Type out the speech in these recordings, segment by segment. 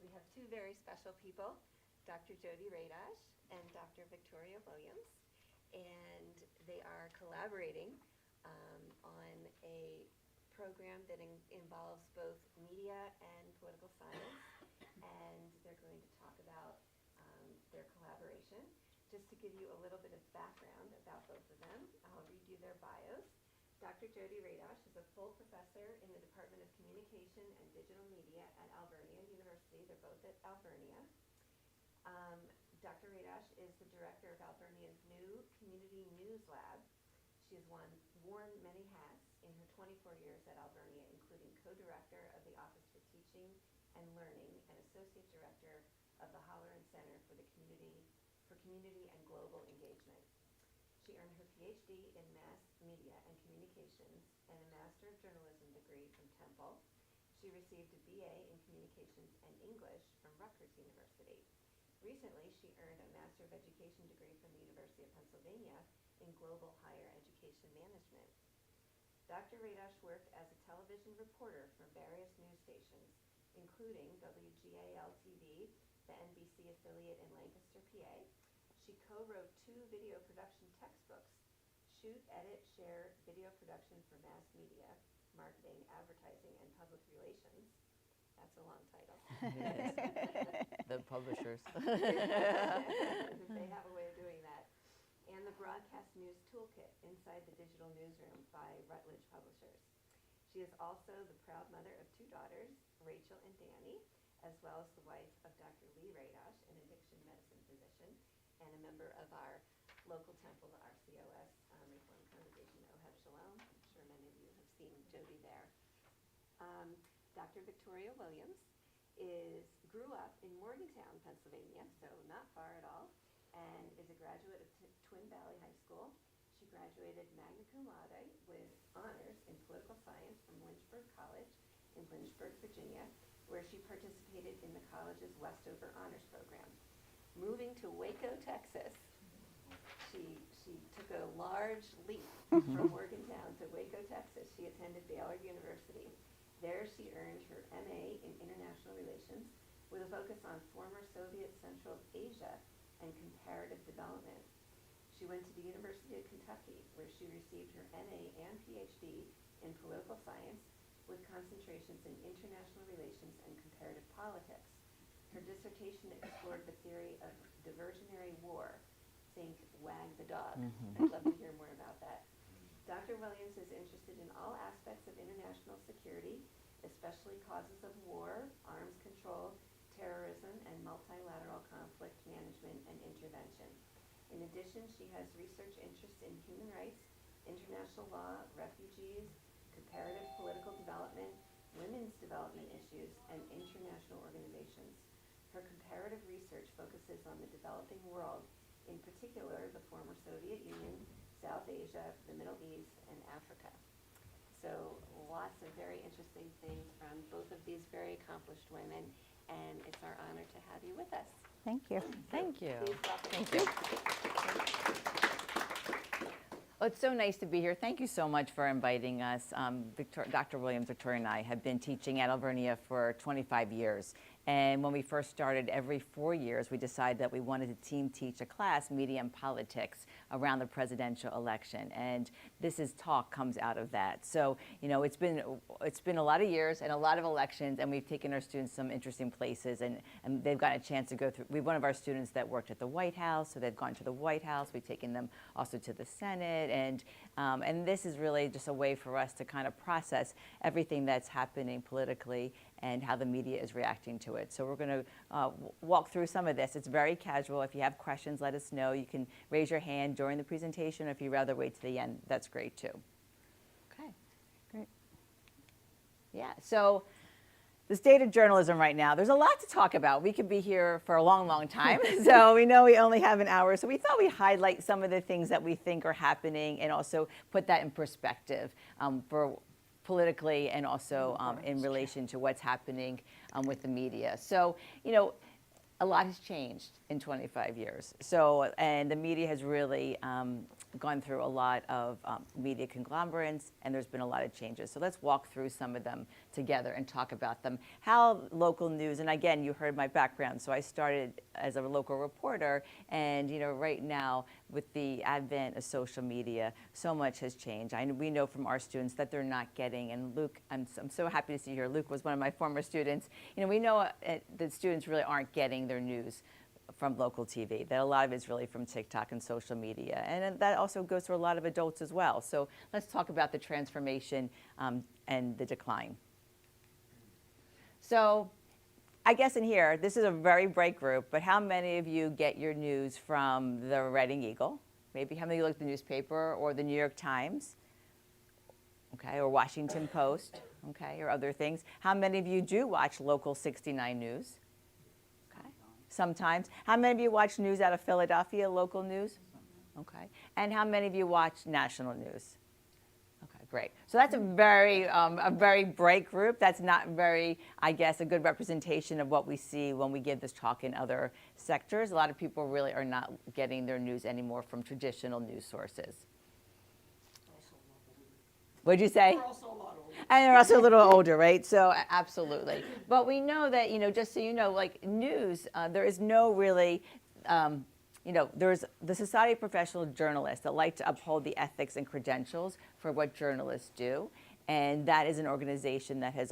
We have two very special people, Dr. Jodi Radosh and Dr. Victoria Williams, and they are collaborating on a program that involves both media and political science, and they're going to talk about their collaboration. Just to give you a little bit of background about both of them, I'll read you their bios. Dr. Jodi Radosh is a full professor in the Department of Communication and Digital Media at Alvernia University. They're both at Alvernia. Dr. Radosh is the director of Alvernia's new Community News Lab. She has worn many hats in her 24 years at Alvernia, including co-director of the Office for Teaching and Learning and associate director of the Holleran Center for Community and Global Engagement. She earned her PhD in Mass Media and Communications and a Master of Journalism degree from Temple. She received a BA in Communications and English from Rutgers University. Recently, she earned a Master of Education degree from the University of Pennsylvania in Global Higher Education Management. Dr. Radosh worked as a television reporter for various news stations, including WGAL-TV, the NBC affiliate in Lancaster, PA. She co-wrote 2 video production textbooks, Shoot, Edit, Share Video Production for Mass Media, Marketing, Advertising, and Public Relations. That's a long title. The publishers. They have a way of doing that. And the Broadcast News Toolkit, Inside the Digital Newsroom by Routledge Publishers. She is also the proud mother of 2 daughters, Rachel and Danny, as well as the wife of Dr. Lee Radosh, an addiction medicine physician, and a member of our local temple, the RCOS, Reformed Congregation Oheb Shalom. I'm sure many of you have seen Jodi there. Dr. Victoria Williams grew up in Morgantown, Pennsylvania, so not far at all, and is a graduate of Twin Valley High School. She graduated magna cum laude with honors in political science from Lynchburg College in Lynchburg, Virginia, where she participated in the college's Westover Honors Program. Moving to Waco, Texas, she took a large leap from Morgantown to Waco, Texas. She attended Baylor University. There she earned her MA in International Relations with a focus on former Soviet Central Asia and comparative development. She went to the University of Kentucky, where she received her MA and PhD in political science with concentrations in international relations and comparative politics. Her dissertation explored the theory of diversionary war. Think wag the dog. I'd love to hear more about that. Dr. Williams is interested in all aspects of international security, especially causes of war, arms control, terrorism, and multilateral conflict management and intervention. In addition, she has research interests in human rights, international law, refugees, comparative political development, women's development issues, and international organizations. Her comparative research focuses on the developing world, in particular the former Soviet Union, South Asia, the Middle East, and Africa. So lots of very interesting things from both of these very accomplished women, and it's our honor to have you with us. Thank you. Thank you. Please welcome. Thank you. Well, it's so nice to be here. Thank you so much for inviting us. Dr. Williams, Victoria, and I have been teaching at Alvernia for 25 years. And when we first started, every 4 years, we decided that we wanted to team teach a class, Media and Politics, around the presidential election. And talk comes out of that. So, you know, it's been a lot of years and a lot of elections, and we've taken our students some interesting places, and they've gotten a chance to go through. We have one of our students that worked at the White House, so they've gone to the White House. We've taken them also to the Senate, and this is really just a way for us to kind of process everything that's happening politically and how the media is reacting to it. So we're going to walk through some of this. It's very casual. If you have questions, let us know. You can raise your hand during the presentation, or if you'd rather wait to the end, that's great too. Okay. Great. Yeah, so the state of journalism right now, there's a lot to talk about. We could be here for a long, long time. So we know we only have an hour. So we thought we'd highlight some of the things that we think are happening and also put that in perspective for politically and also in relation to what's happening with the media. So, you know, a lot has changed in 25 years. So, and the media has really gone through a lot of media conglomerates, and there's been a lot of changes. So let's walk through some of them together and talk about them. How local news, and again, you heard my background. So I started as a local reporter, and right now with the advent of social media, so much has changed. We know from our students that they're not getting, and Luke, I'm so happy to see you here. Luke was one of my former students. We know that students really aren't getting their news from local TV, that a lot of it's really from TikTok and social media. And that also goes for a lot of adults as well. So let's talk about the transformation and the decline. So I guess in here, this is a very bright group, but how many of you get your news from the Reading Eagle? Maybe how many of you look at the newspaper or the New York Times? Okay, or Washington Post, okay, or other things. How many of you do watch local 69 News? Okay, sometimes. How many of you watch news out of Philadelphia, local news? Okay, and how many of you watch national news? Okay, great. So that's a very bright group. That's not very, I guess, a good representation of what we see when we give this talk in other sectors. A lot of people really are not getting their news anymore from traditional news sources. What'd you say? They're also a lot older. And they're also a little older, right? So absolutely. But we know that, just so you know, like news, there is no really, there's the Society of Professional Journalists that like to uphold the ethics and credentials for what journalists do. And that is an organization that has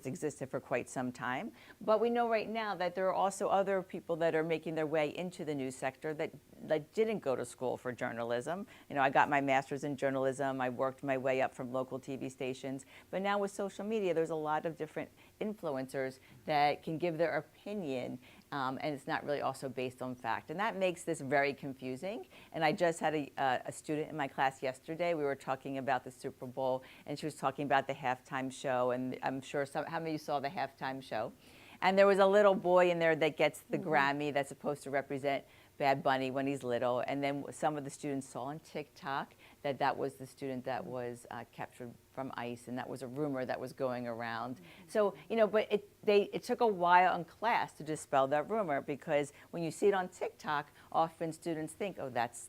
existed for quite some time. But we know right now that there are also other people that are making their way into the news sector that didn't go to school for journalism. I got my master's in journalism. I worked my way up from local TV stations. But now with social media, there's a lot of different influencers that can give their opinion, and it's not really also based on fact. And that makes this very confusing. And I just had a student in my class yesterday. We were talking about the Super Bowl, and she was talking about the halftime show. And I'm sure how many of you saw the halftime show? And there was a little boy in there that gets the Grammy that's supposed to represent Bad Bunny when he's little. And then some of the students saw on TikTok that was the student that was captured from ICE, and that was a rumor that was going around. So, but it took a while in class to dispel that rumor, because when you see it on TikTok, often students think, oh, that's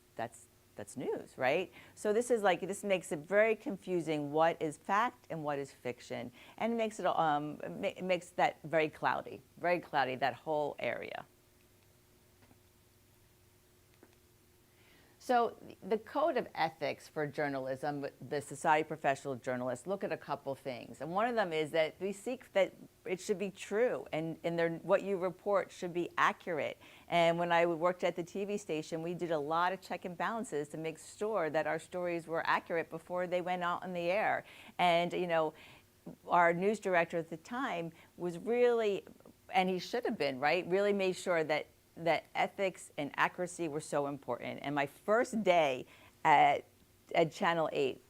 news, right? So this makes it very confusing what is fact and what is fiction, and it makes that very cloudy, that whole area. So the code of ethics for journalism, the Society of Professional Journalists, look at a couple things. And one of them is that we seek that it should be true, and what you report should be accurate. And when I worked at the TV station, we did a lot of check and balances to make sure that our stories were accurate before they went out on the air. And, our news director at the time was really, and he should have been, right, really made sure that ethics and accuracy were so important. And my first day at Channel 8,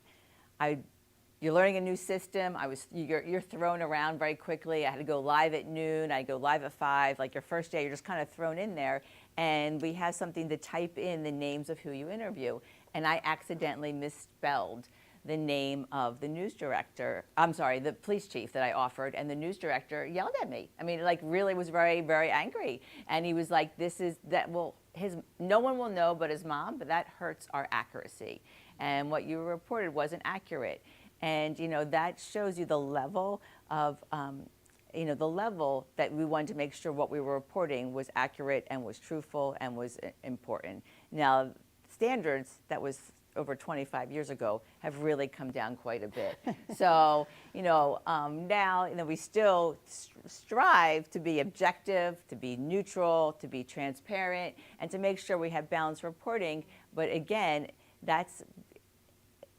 you're learning a new system. You're thrown around very quickly. I had to go live at noon. I go live at 5. Like your first day, you're just kind of thrown in there. And we have something to type in the names of who you interview. And I accidentally misspelled the name of the news director, the police chief that I offered, and the news director yelled at me. I mean, really was very, very angry. And he was like, no one will know but his mom, but that hurts our accuracy. And what you reported wasn't accurate. And, that shows you the level of, the level that we wanted to make sure what we were reporting was accurate and was truthful and was important. Now, standards that was over 25 years ago have really come down quite a bit. So, now, we still strive to be objective, to be neutral, to be transparent, and to make sure we have balanced reporting. But again, that's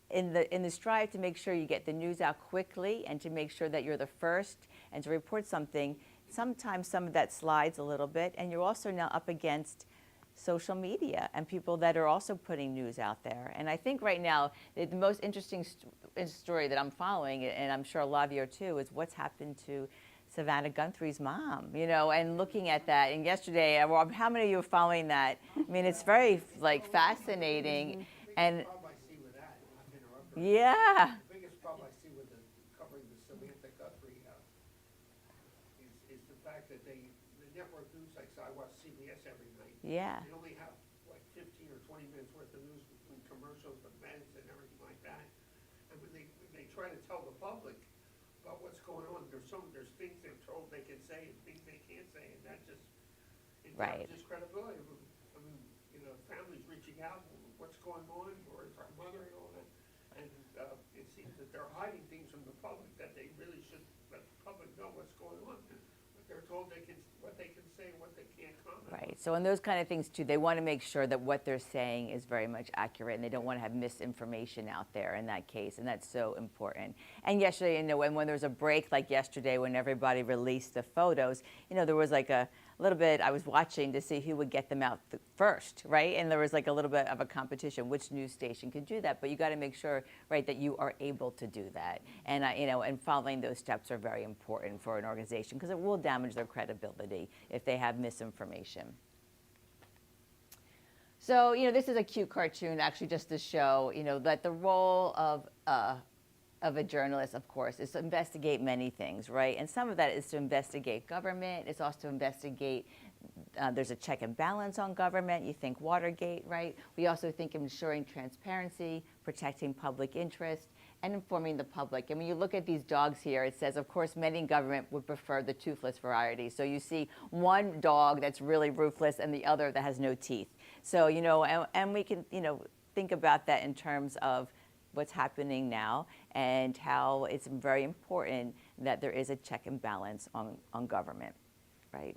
in the strive to make sure you get the news out quickly and to make sure that you're the first and to report something. Sometimes some of that slides a little bit, and you're also now up against social media and people that are also putting news out there. And I think right now, the most interesting story that I'm following, and I'm sure a lot of you are too, is what's happened to Savannah Guthrie's mom, and looking at that. And yesterday, how many of you are following that? I mean, it's very fascinating. And problem I see with that, not to interrupt her, the biggest problem I see with covering the Samantha Guthrie is the fact that the network news, like, so I watch CBS every night. Yeah. They only have like 15 or 20 minutes worth of news between commercials, the meds and everything like that. And when they try to tell the public about what's going on, there's things they're told they can say and things they can't say, and that just, it Right. damages credibility. I mean, families reaching out, what's going on, or is our mother and all that. And it seems that they're hiding things from the public that they really should let the public know what's going on. But they're told what they can say and what they can't comment on. Right. So on those kind of things too, they want to make sure that what they're saying is very much accurate, and they don't want to have misinformation out there in that case, and that's so important. And yesterday, when there was a break like yesterday when everybody released the photos, there was like a little bit, I was watching to see who would get them out first, right? And there was like a little bit of a competition, which news station could do that, but you got to make sure, right, that you are able to do that. And, and following those steps are very important for an organization because it will damage their credibility if they have misinformation. So, this is a cute cartoon actually just to show, that the role of a journalist, of course, is to investigate many things, right? And some of that is to investigate government. It's also to investigate, there's a check and balance on government. You think Watergate, right? We also think of ensuring transparency, protecting public interest, and informing the public. And when you look at these dogs here, it says, of course, many in government would prefer the toothless variety. So you see one dog that's really ruthless and the other that has no teeth. So, and we can, think about that in terms of what's happening now and how it's very important that there is a check and balance on government, right?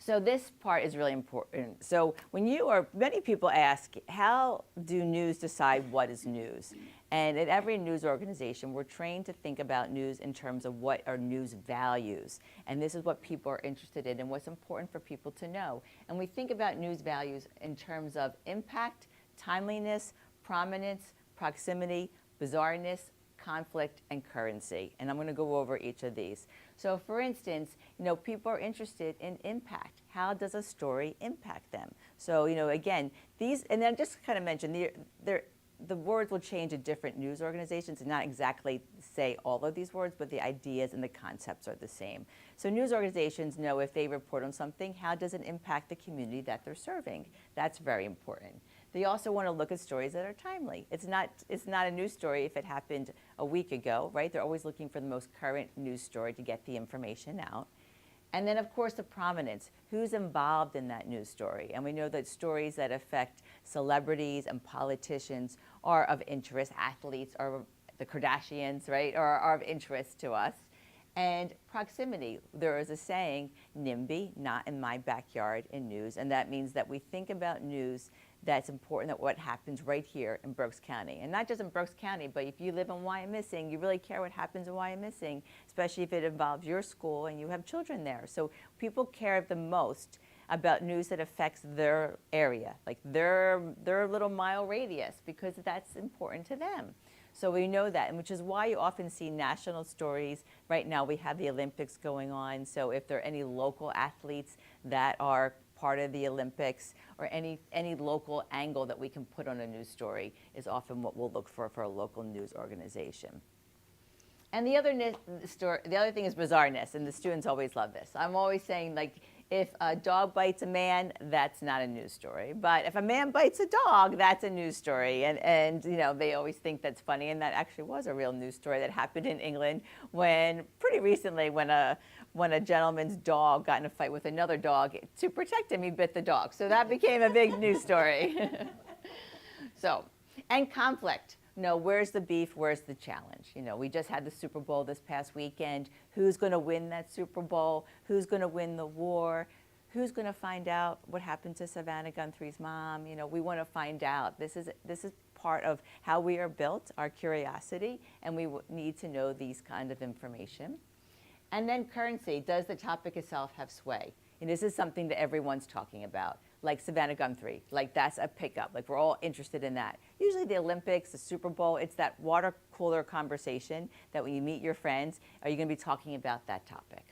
So this part is really important. So many people ask, how do news decide what is news? And at every news organization, we're trained to think about news in terms of what are news values. And this is what people are interested in and what's important for people to know. And we think about news values in terms of impact, timeliness, prominence, proximity, bizarreness, conflict, and currency. And I'm going to go over each of these. So for instance, people are interested in impact. How does a story impact them? So, again, these, and then just kind of mention, the words will change at different news organizations and not exactly say all of these words, but the ideas and the concepts are the same. So news organizations know if they report on something, how does it impact the community that they're serving? That's very important. They also want to look at stories that are timely. It's not a news story if it happened a week ago, right? They're always looking for the most current news story to get the information out. And then, of course, the prominence. Who's involved in that news story? And we know that stories that affect celebrities and politicians are of interest. Athletes are the Kardashians, right, are of interest to us. And proximity. There is a saying, NIMBY, not in my backyard in news. And that means that we think about news that's important, that what happens right here in Berks County. And not just in Berks County, but if you live in Wyomissing, you really care what happens in Wyomissing, especially if it involves your school and you have children there. So people care the most about news that affects their area, like their little mile radius, because that's important to them. So we know that, and which is why you often see national stories. Right now we have the Olympics going on, so if there are any local athletes that are part of the Olympics or any local angle that we can put on a news story is often what we'll look for a local news organization. And the other thing is bizarreness, and the students always love this. I'm always saying, like, if a dog bites a man, that's not a news story. But if a man bites a dog, that's a news story. And they always think that's funny, and that actually was a real news story that happened in England pretty recently when a gentleman's dog got in a fight with another dog. To protect him, he bit the dog. So that became a big news story. And conflict. Where's the beef? Where's the challenge? We just had the Super Bowl this past weekend. Who's going to win that Super Bowl? Who's going to win the war? Who's going to find out what happened to Savannah Guthrie's mom? We want to find out. This is part of how we are built, our curiosity, and we need to know these kind of information. And then currency. Does the topic itself have sway? And this is something that everyone's talking about. Like Savannah Guthrie, like that's a pickup. Like we're all interested in that. Usually the Olympics, the Super Bowl, it's that water cooler conversation that when you meet your friends, are you going to be talking about that topic?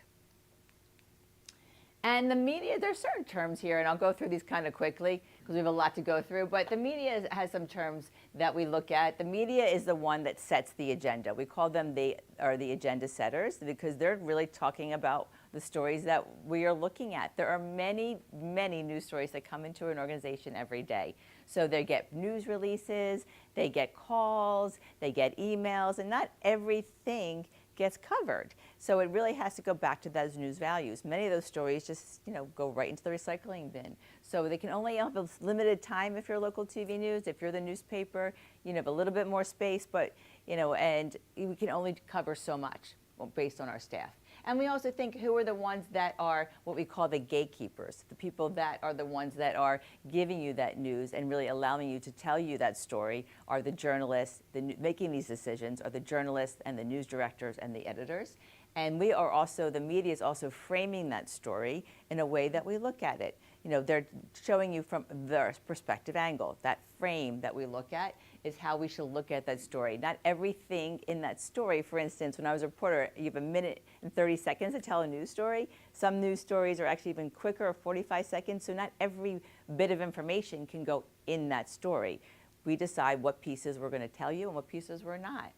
And the media, there's certain terms here, and I'll go through these kind of quickly. because we have a lot to go through. But the media has some terms that we look at. The media is the one that sets the agenda. We call them the agenda setters because they're really talking about the stories that we are looking at. There are many, many news stories that come into an organization every day. So they get news releases, they get calls, they get emails, and not everything gets covered. So it really has to go back to those news values. Many of those stories just, go right into the recycling bin. So they can only have a limited time if you're local TV news. If you're the newspaper, you have a little bit more space, but, and we can only cover so much based on our staff. And we also think who are the ones that are what we call the gatekeepers, the people that are the ones that are giving you that news and really allowing you to tell you that story are the journalists, making these decisions are the journalists and the news directors and the editors. And we are also, the media is also framing that story in a way that we look at it. They're showing you from their perspective angle. That frame that we look at is how we should look at that story. Not everything in that story, for instance, when I was a reporter, you have a minute and 30 seconds to tell a news story. Some news stories are actually even quicker, 45 seconds, so not every bit of information can go in that story. We decide what pieces we're going to tell you and what pieces we're not.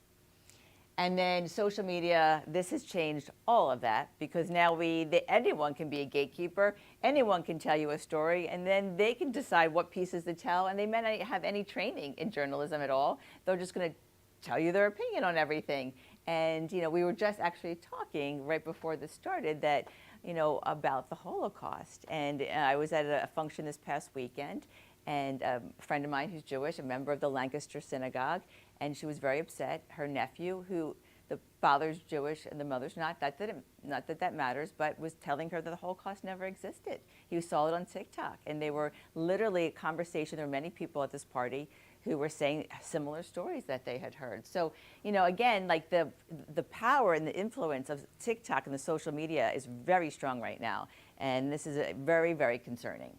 And then social media, this has changed all of that because now anyone can be a gatekeeper, anyone can tell you a story, and then they can decide what pieces to tell, and they may not have any training in journalism at all. They're just going to tell you their opinion on everything. And, we were just actually talking right before this started that, about the Holocaust. And I was at a function this past weekend, and a friend of mine who's Jewish, a member of the Lancaster Synagogue, and she was very upset. Her nephew, who the father's Jewish and the mother's not that matters, but was telling her that the Holocaust never existed. He saw it on TikTok, and they were literally a conversation. There were many people at this party who were saying similar stories that they had heard. So, again, like the power and the influence of TikTok and the social media is very strong right now, and this is very, very concerning.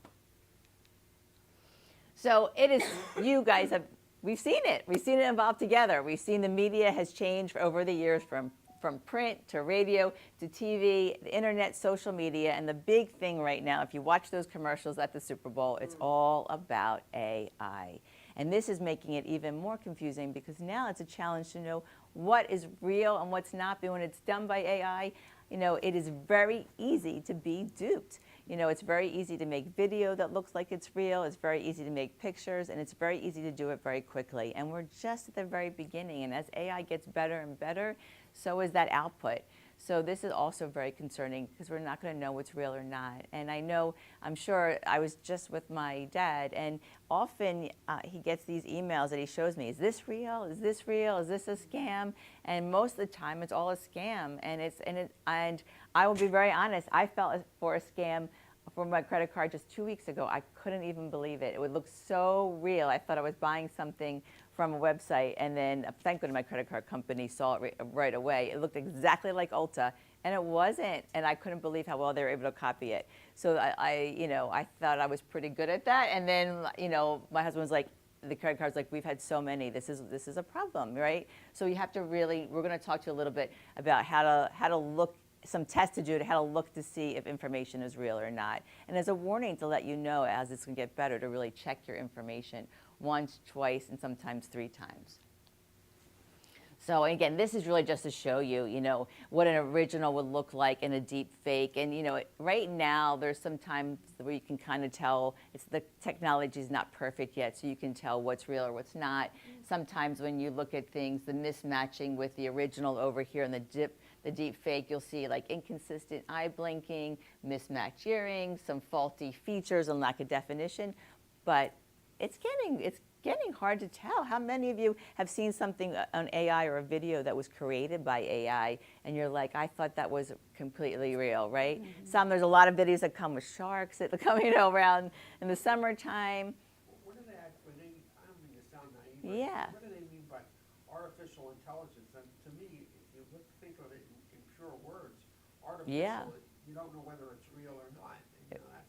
So it is, you guys have, we've seen it. We've seen it evolve together. We've seen the media has changed over the years from print to radio to TV, the internet, social media, and the big thing right now, if you watch those commercials at the Super Bowl, it's all about AI. And this is making it even more confusing because now it's a challenge to know what is real and what's not. But when it's done by AI, it is very easy to be duped. It's very easy to make video that looks like it's real. It's very easy to make pictures, and it's very easy to do it very quickly. And we're just at the very beginning. And as AI gets better and better, so is that output. So this is also very concerning because we're not going to know what's real or not. And I'm sure I was just with my dad, and often he gets these emails that he shows me. Is this real? Is this real? Is this a scam? And most of the time, it's all a scam. And I will be very honest. I fell for a scam for my credit card just 2 weeks ago. I couldn't even believe it. It would look so real. I thought I was buying something from a website, and then thank goodness my credit card company saw it right away. It looked exactly like Ulta, and it wasn't, and I couldn't believe how well they were able to copy it. So I thought I was pretty good at that, and then my husband was like, the credit card's like, we've had so many. This is a problem, right? So you have to really. We're going to talk to you a little bit about how to look. Some tests to do to how to look to see if information is real or not. And as a warning to let you know as it's going to get better to really check your information once, twice, and sometimes 3 times. So again, this is really just to show you, what an original would look like in a deep fake. And, right now there's some times where you can kind of tell the technology is not perfect yet, so you can tell what's real or what's not. Sometimes when you look at things, the mismatching with the original over here in the deep fake, you'll see like inconsistent eye blinking, mismatched earrings, some faulty features and lack of definition. But it's getting hard to tell. How many of you have seen something on AI or a video that was created by AI and you're like, I thought that was completely real, right? Mm-hmm. There's a lot of videos that come with sharks that come around in the summertime. What do they actually, I don't mean to sound naive, yeah. What do they mean by artificial intelligence? And to me, if you think of it in pure words, artificial, you don't know whether it's real or not.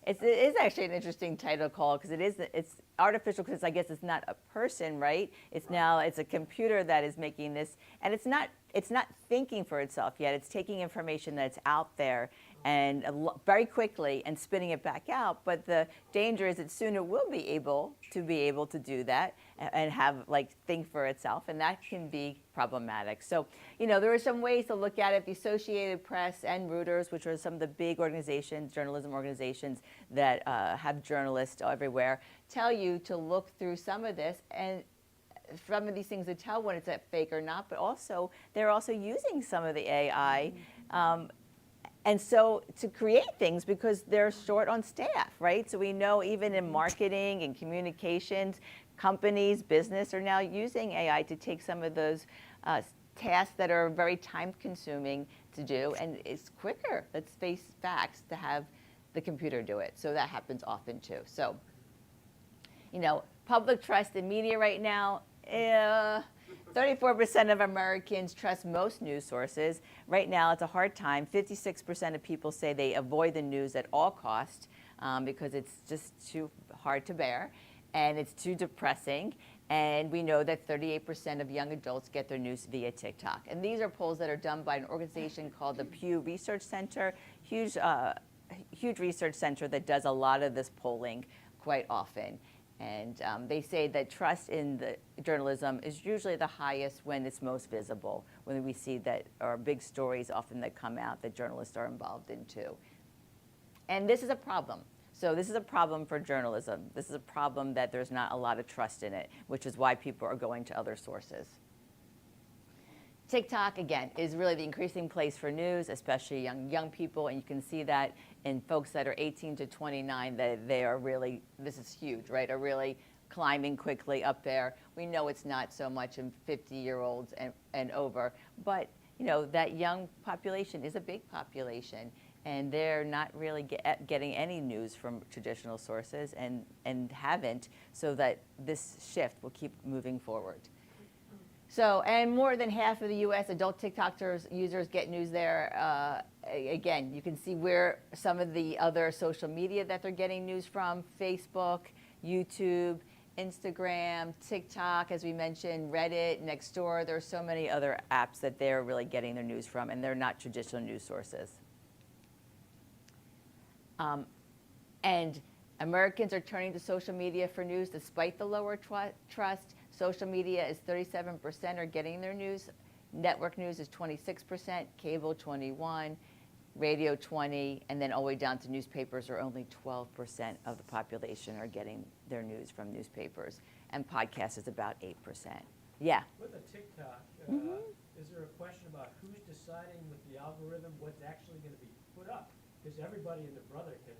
It is actually an interesting title call because it's artificial because I guess it's not a person, right? It's now it's a computer that is making this, and it's not it's not thinking for itself yet. It's taking information that's out there and very quickly and spitting it back out. But the danger is that soon it will be able to do that and have like think for itself, and that can be problematic. So, there are some ways to look at it. The Associated Press and Reuters, which are some of the big organizations, journalism organizations that have journalists everywhere, tell you to look through some of this, and some of these things to tell when it's a fake or not, but also they're also using some of the AI and so to create things because they're short on staff, right? So we know even in marketing and communications, companies, business are now using AI to take some of those tasks that are very time consuming to do, and it's quicker, let's face facts, to have the computer do it. So that happens often too. So, public trust in media right now, 34% of Americans trust most news sources. Right now, it's a hard time. 56% of people say they avoid the news at all costs because it's just too hard to bear, and it's too depressing. And we know that 38% of young adults get their news via TikTok. And these are polls that are done by an organization called the Pew Research Center, huge research center that does a lot of this polling quite often. And they say that trust in the journalism is usually the highest when it's most visible, when we see that are big stories often that come out that journalists are involved in too. And this is a problem. So this is a problem for journalism. This is a problem that there's not a lot of trust in it, which is why people are going to other sources. TikTok, again, is really the increasing place for news, especially young people, and you can see that in folks that are 18 to 29, that they are really, this is huge, right, are really climbing quickly up there. We know it's not so much in 50-year-olds and over, but that young population is a big population, and they're not really getting any news from traditional sources and haven't, so that this shift will keep moving forward. So, and more than half of the U.S. adult TikTok users get news there. Again, you can see where some of the other social media that they're getting news from: Facebook, YouTube, Instagram, TikTok, as we mentioned, Reddit, Nextdoor. There are so many other apps that they're really getting their news from, and they're not traditional news sources. And Americans are turning to social media for news despite the lower trust. Social media is 37% are getting their news. Network news is 26%, cable 21%, radio 20%, and then all the way down to newspapers are only 12% of the population are getting their news from newspapers. And podcasts is about 8%. Yeah? With a TikTok, is there a question about who's deciding with the algorithm what's actually going to be put up? Because everybody and their brother can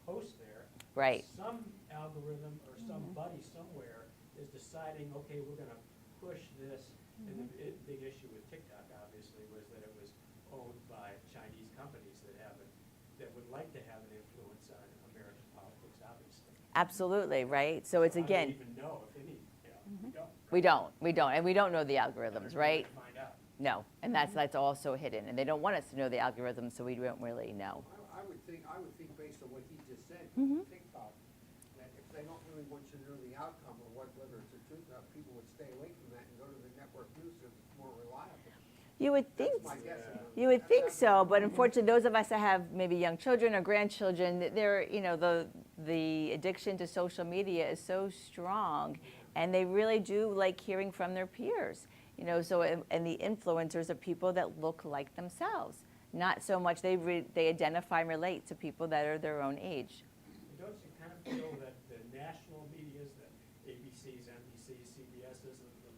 post there. Right. Some algorithm or somebody somewhere is deciding, okay, we're going to push this. And the big issue with TikTok, obviously, was that it was owned by Chinese companies that would like to have an influence on American politics, obviously. Absolutely, right? So it's, again, I don't even know if any, we don't, and we don't know the algorithms, right? Find out. No, and that's also hidden, and they don't want us to know the algorithms, so we don't really know. I would think based on what he just said, TikTok, that if they don't really want you to know the outcome or whether it's the truth or not, people would stay away from that and go to the network news because it's more reliable. You would think, That's my guess. you would think so, but unfortunately, those of us that have maybe young children or grandchildren, they're, the addiction to social media is so strong, and they really do like hearing from their peers. So and the influencers are people that look like themselves. Not so much they identify and relate to people that are their own age. Don't you kind of feel that the national medias, the ABCs, NBCs, CBSs,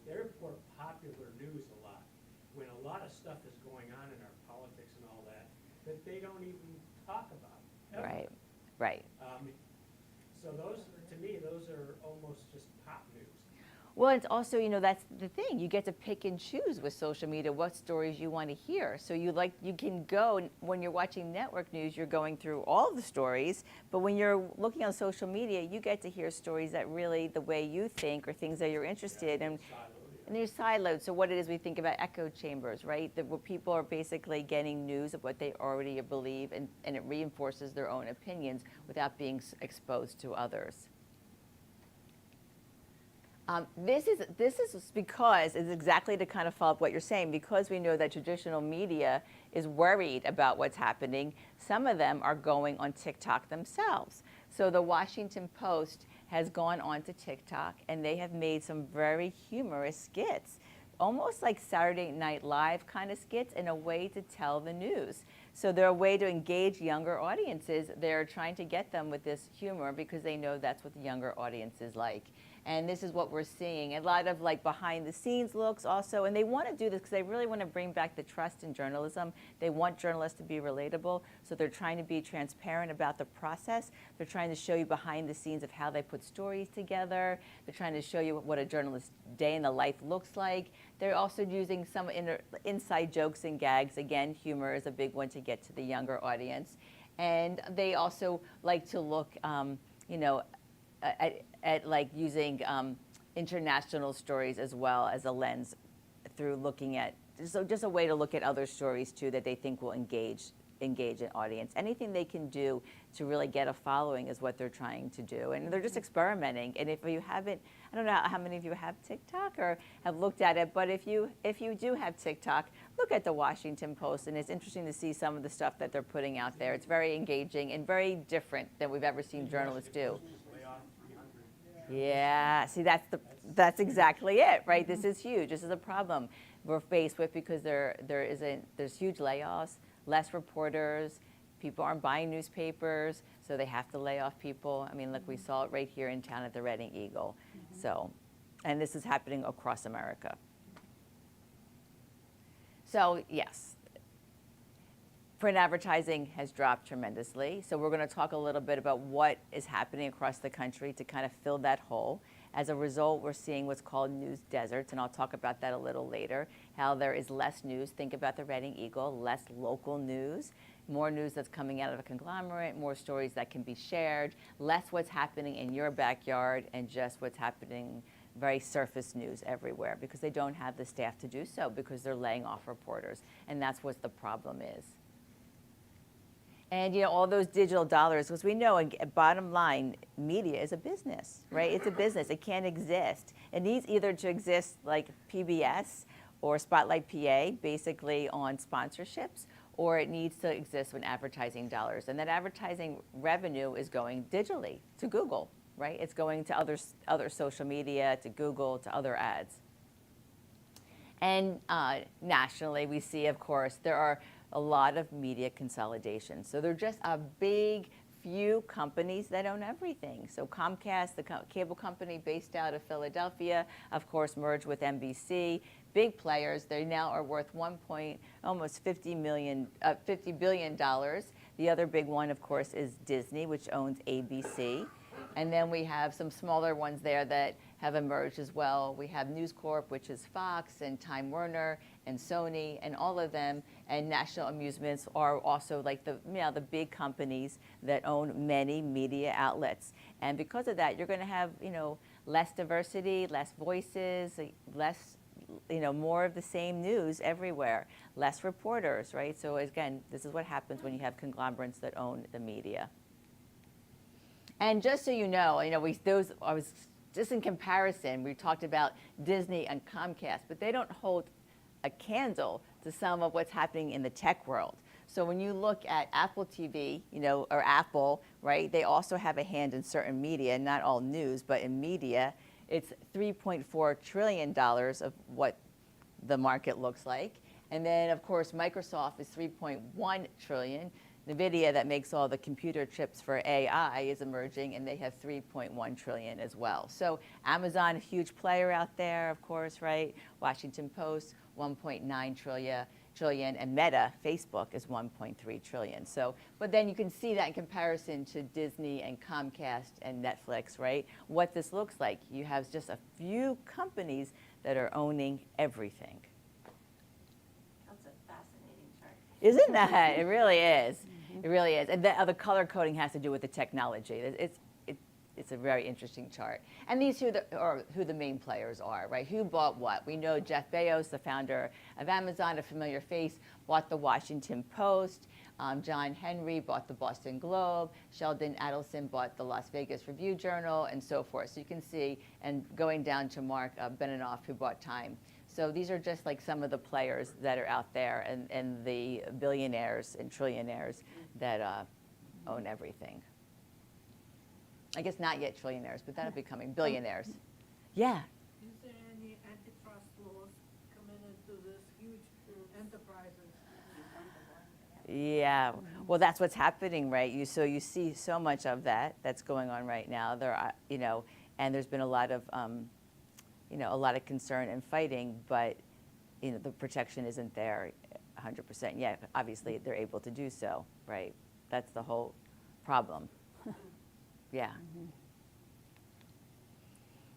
they report popular news a lot, when a lot of stuff is going on in our politics and all that they don't even talk about, ever. Right. So those, to me, those are almost just pop news. Well, it's also, that's the thing. You get to pick and choose with social media what stories you want to hear. So you can go, when you're watching network news, you're going through all the stories. But when you're looking on social media, you get to hear stories that really the way you think or things that you're interested in. And they're siloed. So what it is, we think about echo chambers, right? Where people are basically getting news of what they already believe, and it reinforces their own opinions without being exposed to others. This is because it's exactly to kind of follow up what you're saying, because we know that traditional media is worried about what's happening. Some of them are going on TikTok themselves. So the Washington Post has gone on to TikTok, and they have made some very humorous skits, almost like Saturday Night Live kind of skits, in a way to tell the news. So they're a way to engage younger audiences. They're trying to get them with this humor because they know that's what the younger audiences like. And this is what we're seeing. A lot of like behind the scenes looks also, and they want to do this because they really want to bring back the trust in journalism. They want journalists to be relatable, so they're trying to be transparent about the process. They're trying to show you behind the scenes of how they put stories together. They're trying to show you what a journalist's day in the life looks like. They're also using some inside jokes and gags. Again, humor is a big one to get to the younger audience. And they also like to look, at like using international stories as well as a lens through looking at, so just a way to look at other stories too that they think will engage an audience. Anything they can do to really get a following is what they're trying to do. And they're just experimenting. And if you haven't, I don't know how many of you have TikTok or have looked at it, but if you do have TikTok, look at the Washington Post, and it's interesting to see some of the stuff that they're putting out there. It's very engaging and very different than we've ever seen journalists do. Yeah, see, that's exactly it, right? This is huge. This is a problem we're faced with because there's huge layoffs, less reporters, people aren't buying newspapers, so they have to lay off people. I mean, look, we saw it right here in town at the Reading Eagle. So, and this is happening across America. So, yes. Print advertising has dropped tremendously. So we're going to talk a little bit about what is happening across the country to kind of fill that hole. As a result, we're seeing what's called news deserts, and I'll talk about that a little later, how there is less news. Think about the Reading Eagle, less local news, more news that's coming out of a conglomerate, more stories that can be shared, less what's happening in your backyard, and just what's happening, very surface news everywhere, because they don't have the staff to do so because they're laying off reporters, and that's what the problem is. And all those digital dollars, because we know, bottom line, media is a business, right? It's a business. It can't exist. It needs either to exist like PBS or Spotlight PA, basically on sponsorships, or it needs to exist with advertising dollars. And that advertising revenue is going digitally to Google, right? It's going to other social media, to Google, to other ads. And nationally, we see, of course, there are a lot of media consolidation. So there are just a big few companies that own everything. So Comcast, the cable company based out of Philadelphia, of course, merged with NBC. Big players. They now are worth almost $50 billion. The other big one, of course, is Disney, which owns ABC. And then we have some smaller ones there that have emerged as well. We have News Corp, which is Fox and Time Warner and Sony and all of them. And National Amusements are also like the big companies that own many media outlets. And because of that, you're going to have less diversity, less voices, less more of the same news everywhere, less reporters, right? So again, this is what happens when you have conglomerates that own the media. And just so you know, I was just in comparison, we talked about Disney and Comcast, but they don't hold a candle to some of what's happening in the tech world. So when you look at Apple TV, or Apple, right, they also have a hand in certain media, not all news, but in media. It's $3.4 trillion of what the market looks like. And then, of course, Microsoft is $3.1 trillion. NVIDIA, that makes all the computer chips for AI, is emerging, and they have $3.1 trillion as well. So Amazon, a huge player out there, of course, right? Washington Post, $1.9 trillion, and Meta, Facebook, is $1.3 trillion. So, but then you can see that in comparison to Disney and Comcast and Netflix, right? What this looks like. You have just a few companies that are owning everything. That's a fascinating chart. Isn't that? It really is. It really is. And the color coding has to do with the technology. it's a very interesting chart. And these are who the main players are, right? Who bought what? We know Jeff Bezos, the founder of Amazon, a familiar face, bought the Washington Post. John Henry bought the Boston Globe. Sheldon Adelson bought the Las Vegas Review-Journal, and so forth. So you can see, and going down to Mark Benioff, who bought Time. So these are just like some of the players that are out there, and the billionaires and trillionaires that own everything. I guess not yet trillionaires, but that'll be coming. Billionaires. Yeah. Is there any antitrust laws coming into this huge enterprises? Yeah, well, that's what's happening, right? So you see so much of that's going on right now. There are, and there's been a lot of, a lot of concern and fighting, but, the protection isn't there 100% yet. Obviously, they're able to do so, right? That's the whole problem. Yeah. Mm-hmm.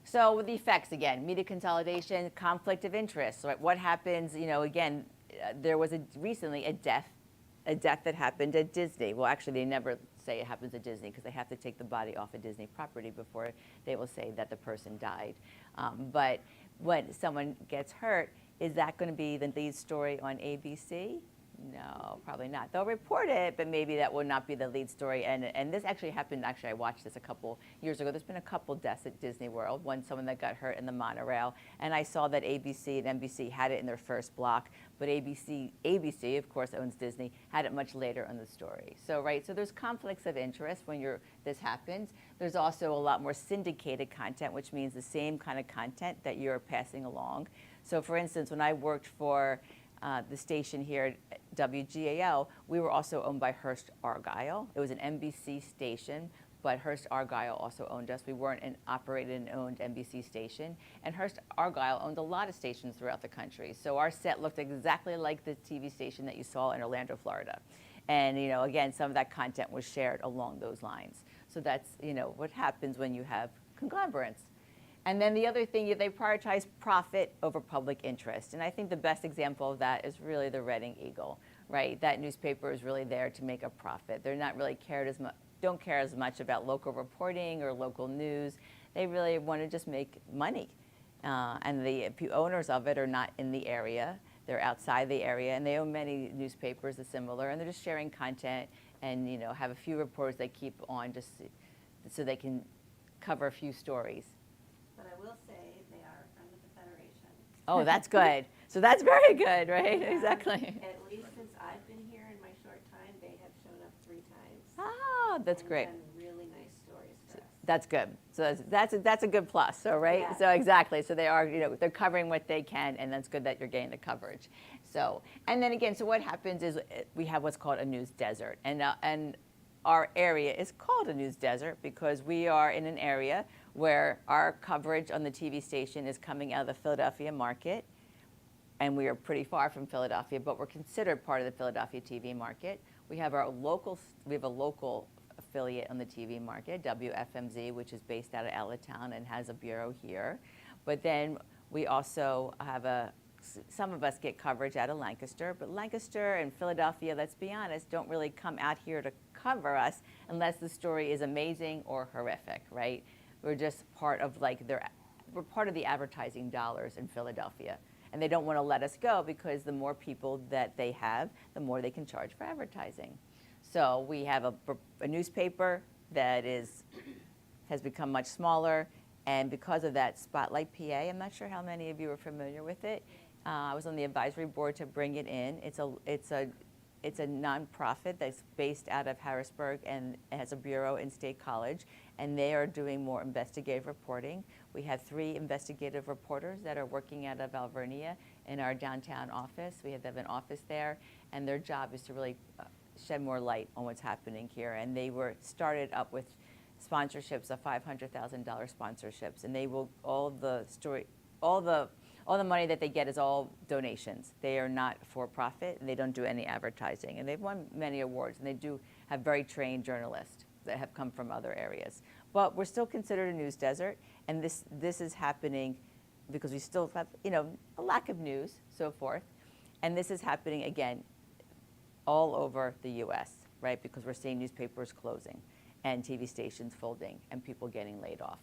So with the effects, again, media consolidation, conflict of interest. Right? What happens, again, there was recently a death that happened at Disney. Well, actually, they never say it happens at Disney because they have to take the body off a Disney property before they will say that the person died. But when someone gets hurt, is that going to be the lead story on ABC? No, probably not. They'll report it, but maybe that will not be the lead story. And this actually happened, I watched this a couple years ago. There's been a couple deaths at Disney World. Someone that got hurt in the monorail. And I saw that ABC and NBC had it in their first block, but ABC, of course, owns Disney, had it much later in the story. So there's conflicts of interest when this happens. There's also a lot more syndicated content, which means the same kind of content that you're passing along. So for instance, when I worked for the station here at WGAL, we were also owned by Hearst Argyle. It was an NBC station, but Hearst Argyle also owned us. We weren't an operated and owned NBC station. And Hearst Argyle owned a lot of stations throughout the country. So our set looked exactly like the TV station that you saw in Orlando, Florida. And again, some of that content was shared along those lines. So that's what happens when you have conglomerates. And then the other thing, they prioritize profit over public interest. And I think the best example of that is really the Reading Eagle, right? That newspaper is really there to make a profit. They're not really don't care as much about local reporting or local news. They really want to just make money. And the owners of it are not in the area. They're outside the area, and they own many newspapers that's similar, and they're just sharing content and have a few reporters they keep on just so they can cover a few stories. But I will say they are a friend of the Federation. Oh, that's good. So that's very good, right? Yeah. Exactly. At least since I've been here in my short time, they have shown up 3 times. Oh, that's great. Done really nice stories for us. That's good. So that's a good plus. So right. Yeah. So exactly. So they are they're covering what they can, and that's good that you're getting the coverage. So and then again, so what happens is we have what's called a news desert, and our area is called a news desert because we are in an area where our coverage on the TV station is coming out of the Philadelphia market, and we are pretty far from Philadelphia, but we're considered part of the Philadelphia TV market. We have a local affiliate on the TV market, WFMZ, which is based out of Allentown and has a bureau here. But then we also have some of us get coverage out of Lancaster, but Lancaster and Philadelphia, let's be honest, don't really come out here to cover us unless the story is amazing or horrific, right? We're just part of we're part of the advertising dollars in Philadelphia. And they don't want to let us go because the more people that they have, the more they can charge for advertising. So we have a newspaper that has become much smaller, and because of that, Spotlight PA, I'm not sure how many of you are familiar with it. I was on the advisory board to bring it in. It's a nonprofit that's based out of Harrisburg and has a bureau in State College, and they are doing more investigative reporting. We have 3 investigative reporters that are working out of Alvernia in our downtown office. We have an office there, and their job is to really shed more light on what's happening here. And they were started up with sponsorships of $500,000 sponsorships, and they will all the money that they get is all donations. They are not for profit, and they don't do any advertising. And they've won many awards, and they do have very trained journalists that have come from other areas. But we're still considered a news desert, and this is happening because we still have a lack of news, so forth. And this is happening again all over the U.S., right? Because we're seeing newspapers closing. and TV stations folding and people getting laid off.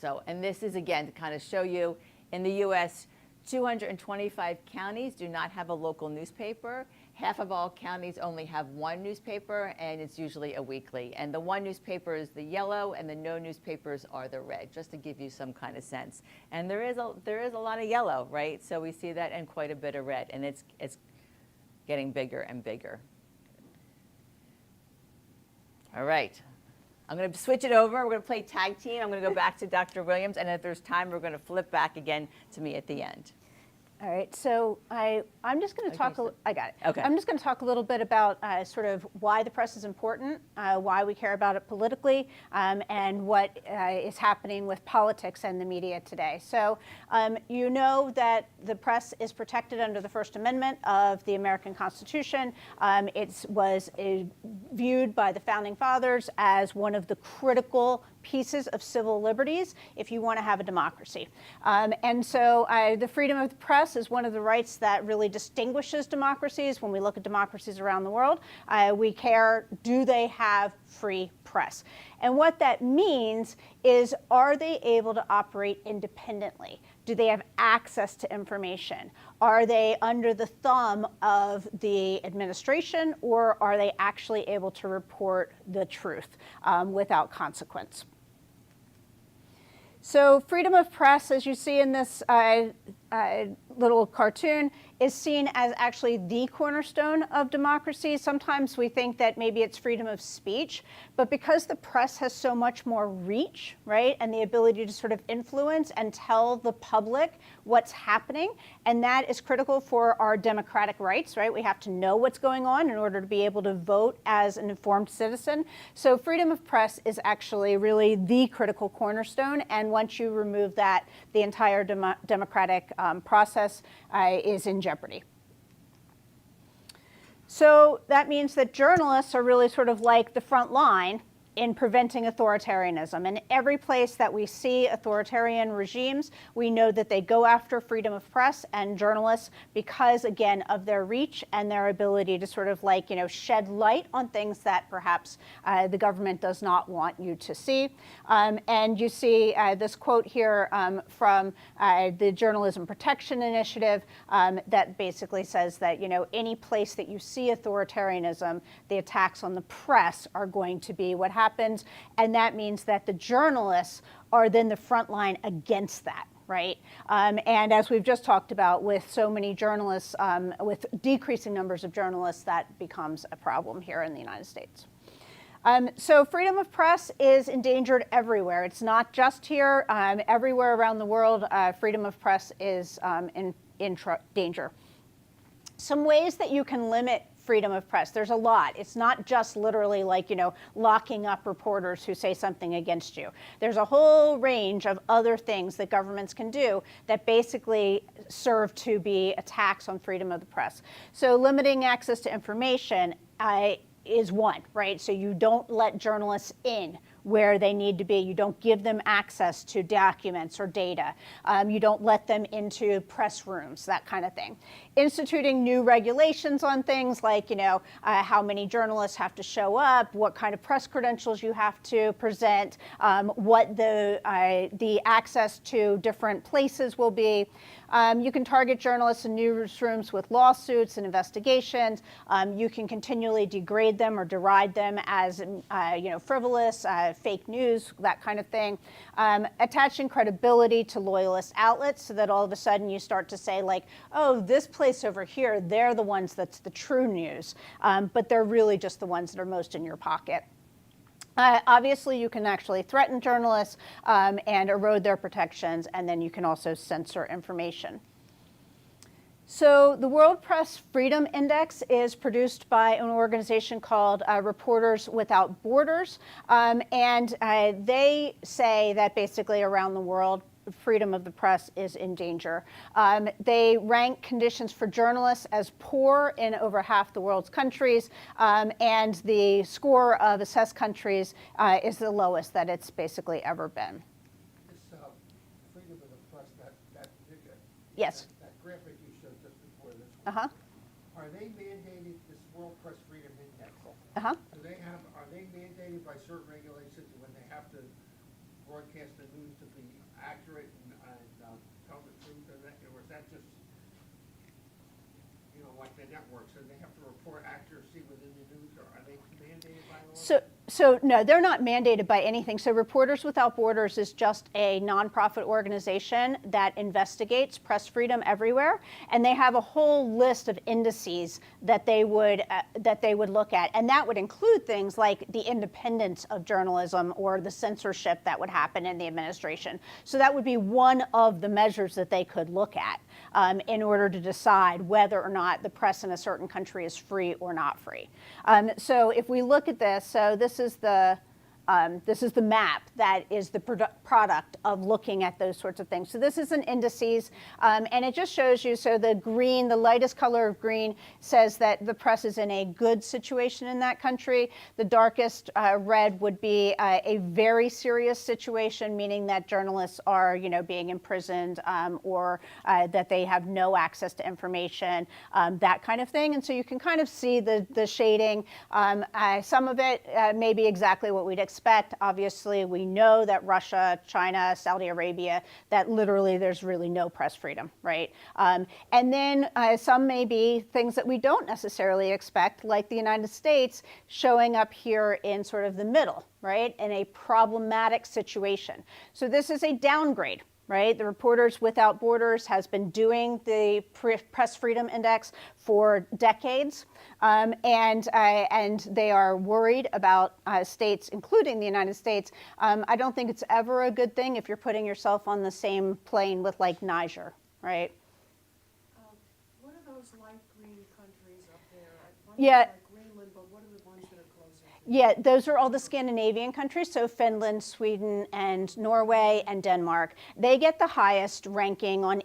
So, and this is again to kind of show you, in the US, 225 counties do not have a local newspaper. Half of all counties only have one newspaper, and it's usually a weekly. And the one newspaper is the yellow, and the no newspapers are the red, just to give you some kind of sense. And there is a lot of yellow, right? So we see that, and quite a bit of red, and it's getting bigger and bigger. All right. I'm going to switch it over. We're going to play tag team. I'm going to go back to Dr. Williams, and if there's time, we're going to flip back again to me at the end. All right, so I'm just going to talk. I got it. Okay. I'm just going to talk a little bit about sort of why the press is important, why we care about it politically, and what is happening with politics and the media today. So you know that the press is protected under the First Amendment of the American Constitution. It was viewed by the Founding Fathers as one of the critical pieces of civil liberties if you want to have a democracy. And so the freedom of the press is one of the rights that really distinguishes democracies. When we look at democracies around the world, we care, do they have free press? And what that means is, are they able to operate independently? Do they have access to information? Are they under the thumb of the administration, or are they actually able to report the truth without consequence? So freedom of press, as you see in this little cartoon, is seen as actually the cornerstone of democracy. Sometimes we think that maybe it's freedom of speech, but because the press has so much more reach, right, and the ability to sort of influence and tell the public what's happening, and that is critical for our democratic rights, right? We have to know what's going on in order to be able to vote as an informed citizen. So freedom of press is actually really the critical cornerstone, and once you remove that, the entire democratic process is in jeopardy. So that means that journalists are really sort of like the front line in preventing authoritarianism. And every place that we see authoritarian regimes, we know that they go after freedom of press and journalists because, again, of their reach and their ability to sort of like, shed light on things that perhaps the government does not want you to see. And you see this quote here from the Journalism Protection Initiative that basically says that, any place that you see authoritarianism, the attacks on the press are going to be what happens, and that means that the journalists are then the front line against that, right? And as we've just talked about, with so many journalists, with decreasing numbers of journalists, that becomes a problem here in the United States. So freedom of press is endangered everywhere. It's not just here. Everywhere around the world, freedom of press is in danger. Some ways that you can limit freedom of press. There's a lot. It's not just literally like, locking up reporters who say something against you. There's a whole range of other things that governments can do that basically serve to be attacks on freedom of the press. So limiting access to information is one, right? So you don't let journalists in where they need to be. You don't give them access to documents or data. You don't let them into press rooms, that kind of thing. Instituting new regulations on things like, how many journalists have to show up, what kind of press credentials you have to present, what the access to different places will be. You can target journalists in newsrooms with lawsuits and investigations. You can continually degrade them or deride them as, frivolous, fake news, that kind of thing. Attaching credibility to loyalist outlets so that all of a sudden you start to say like, oh, this place over here, they're the ones that's the true news, but they're really just the ones that are most in your pocket. Obviously, you can actually threaten journalists and erode their protections, and then you can also censor information. So the World Press Freedom Index is produced by an organization called Reporters Without Borders, and they say that basically around the world, freedom of the press is in danger. They rank conditions for journalists as poor in over half the world's countries, and the score of assessed countries is the lowest that it's basically ever been. This freedom of the press, that figure, Yes. that graphic you showed just before this one, Uh-huh. are they mandating this World Press Freedom Index? Uh-huh. Are they mandated by certain regulations when they have to broadcast the news to be accurate and tell the truth, or is that just, like the networks, and they have to report accuracy within the news, or are they mandated by law? So no, they're not mandated by anything. So Reporters Without Borders is just a nonprofit organization that investigates press freedom everywhere, and they have a whole list of indices that they would look at, and that would include things like the independence of journalism or the censorship that would happen in the administration. So that would be one of the measures that they could look at in order to decide whether or not the press in a certain country is free or not free. So if we look at this, so this is the map that is the product of looking at those sorts of things. So this is an indices, and it just shows you, so the green, the lightest color of green says that the press is in a good situation in that country. The darkest red would be a very serious situation, meaning that journalists are, being imprisoned or that they have no access to information, that kind of thing. And so you can kind of see the shading. Some of it may be exactly what we'd expect. Obviously, we know that Russia, China, Saudi Arabia, that literally there's really no press freedom, right? And then some may be things that we don't necessarily expect, like the United States showing up here in sort of the middle, right? In a problematic situation. So this is a downgrade. Right? The Reporters Without Borders has been doing the Press Freedom Index for decades, and they are worried about states, including the United States. I don't think it's ever a good thing if you're putting yourself on the same plane with like Niger, right? What are those light green countries up there? Yeah. Like Greenland, but what are the ones that are closer? Yeah, those are all the Scandinavian countries, so Finland, Sweden, and Norway, and Denmark. They get the highest ranking on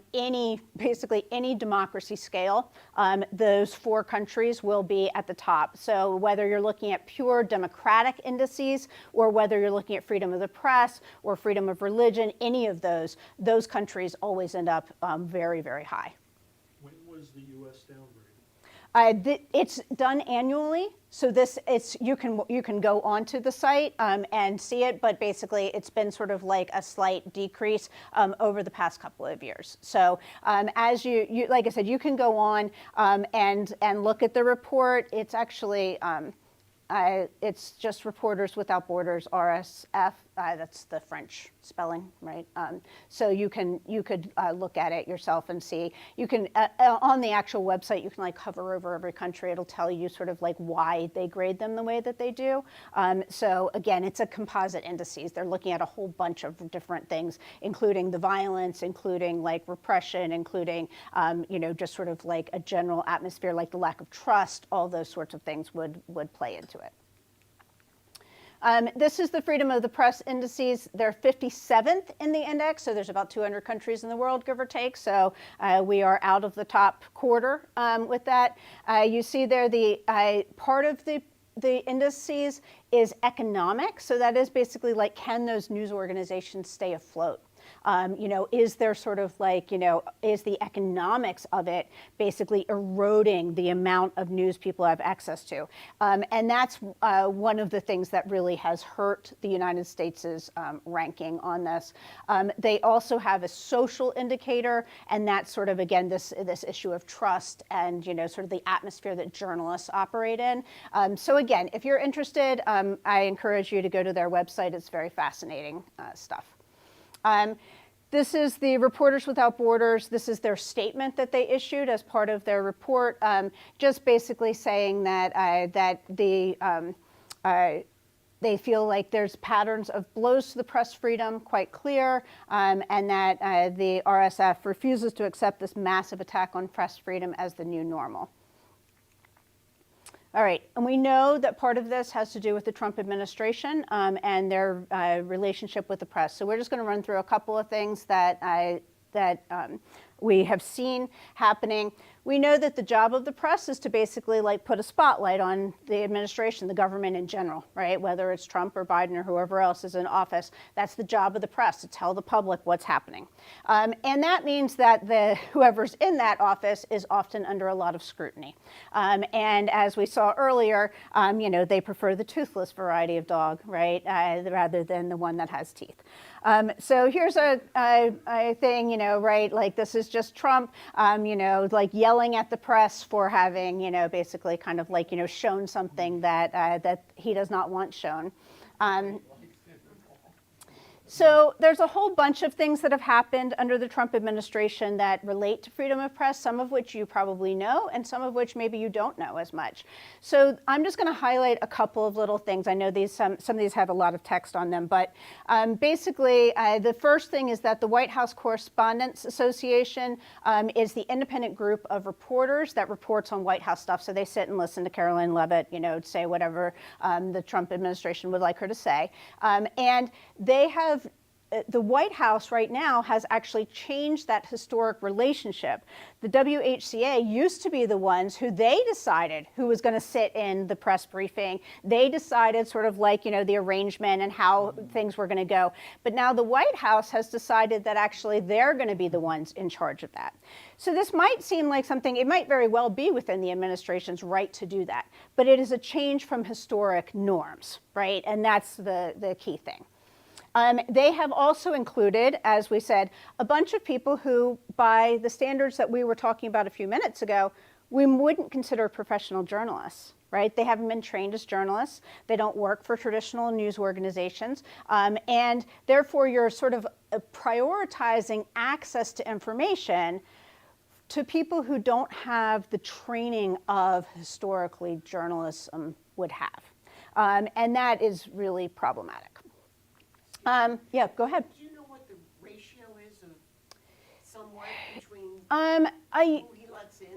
basically any democracy scale. Those 4 countries will be at the top. So whether you're looking at pure democratic indices, or whether you're looking at freedom of the press, or freedom of religion, any of those countries always end up very, very high. When was the U.S. downgraded? It's done annually, so you can go onto the site and see it, but basically it's been sort of like a slight decrease over the past couple of years. So as you like I said, you can go on and look at the report. It's actually it's just Reporters Without Borders, RSF. That's the French spelling, right? So you could look at it yourself and see. You can on the actual website, you can like hover over every country. It'll tell you sort of like why they grade them the way that they do. So again, it's a composite indices. They're looking at a whole bunch of different things, including the violence, including like repression, including just sort of like a general atmosphere, like the lack of trust. All those sorts of things would play into it. This is the freedom of the press indices. They're 57th in the index, so there's about 200 countries in the world, give or take. So we are out of the top quarter with that. You see there the part of the indices is economic. So that is basically like, can those news organizations stay afloat? Is there sort of like, is the economics of it basically eroding the amount of news people have access to? And that's one of the things that really has hurt the United States' ranking on this. They also have a social indicator, and that's sort of, again, this issue of trust and, sort of the atmosphere that journalists operate in. So again, if you're interested, I encourage you to go to their website. It's very fascinating stuff. This is the Reporters Without Borders. This is their statement that they issued as part of their report, just basically saying that they feel like there's patterns of blows to the press freedom quite clear, and that the RSF refuses to accept this massive attack on press freedom as the new normal. All right, and we know that part of this has to do with the Trump administration and their relationship with the press. So we're just going to run through a couple of things that we have seen happening. we know that the job of the press is to basically like put a spotlight on the administration, the government in general, right? Whether it's Trump or Biden or whoever else is in office, that's the job of the press, to tell the public what's happening. And that means that whoever's in that office is often under a lot of scrutiny. And as we saw earlier, they prefer the toothless variety of dog, right, rather than the one that has teeth. So here's a thing, right, like this is just Trump, like yelling at the press for having, basically kind of like, shown something that he does not want shown. So there's a whole bunch of things that have happened under the Trump administration that relate to freedom of press, some of which you probably know, and some of which maybe you don't know as much. So I'm just going to highlight a couple of little things. I know some of these have a lot of text on them, but basically the first thing is that the White House Correspondents Association is the independent group of reporters that reports on White House stuff. So they sit and listen to Caroline Leavitt, say whatever the Trump administration would like her to say. And they have the White House right now has actually changed that historic relationship. The WHCA used to be the ones who they decided who was going to sit in the press briefing. They decided sort of like, the arrangement and how things were going to go. But now the White House has decided that actually they're going to be the ones in charge of that. So this might seem like something, it might very well be within the administration's right to do that. But it is a change from historic norms, right? And that's the key thing. They have also included, as we said, a bunch of people who, by the standards that we were talking about a few minutes ago, we wouldn't consider professional journalists, right? They haven't been trained as journalists. They don't work for traditional news organizations. And therefore, you're sort of prioritizing access to information to people who don't have the training of historically journalism would have. And that is really problematic. Yeah, go ahead. Do you know what the ratio is of somewhat between who he lets in?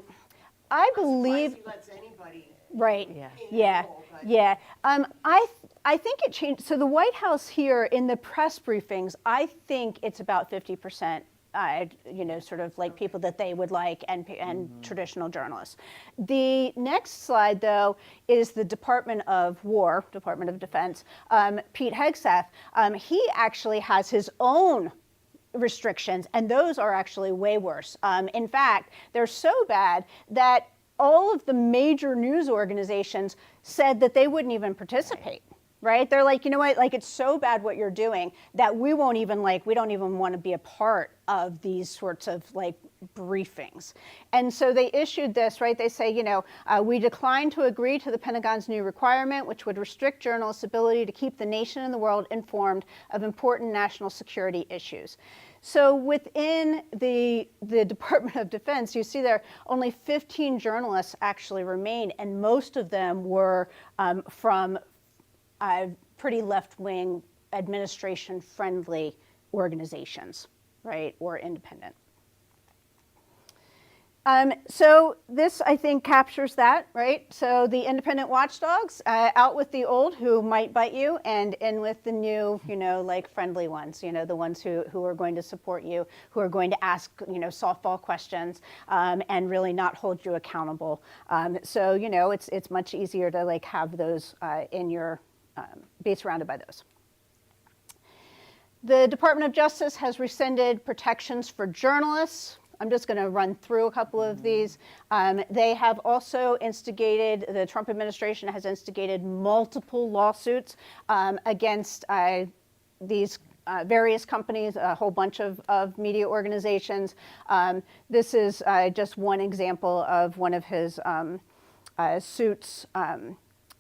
I believe he lets anybody right. Yeah. Yeah. Yeah. I think it changed. So the White House here in the press briefings, I think it's about 50%. Sort of like people that they would like and traditional journalists. The next slide, though, is the Department of Defense, Pete Hegseth. He actually has his own restrictions, and those are actually way worse. In fact, they're so bad that all of the major news organizations said that they wouldn't even participate. Right? They're like, you know what, like it's so bad what you're doing that we don't even want to be a part of these sorts of like briefings. And so they issued this, right? They say, we decline to agree to the Pentagon's new requirement, which would restrict journalists' ability to keep the nation and the world informed of important national security issues. So within the Department of Defense, you see there only 15 journalists actually remain, and most of them were from pretty left-wing, administration-friendly organizations, right, or independent. So this, I think, captures that, right? So the independent watchdogs, out with the old who might bite you, and in with the new, like friendly ones, the ones who are going to support you, who are going to ask, softball questions, and really not hold you accountable. So, it's much easier to like have those in your, be surrounded by those. The Department of Justice has rescinded protections for journalists. I'm just going to run through a couple of these. They have also the Trump administration has instigated multiple lawsuits against these various companies, a whole bunch of media organizations. This is just one example of one of his suits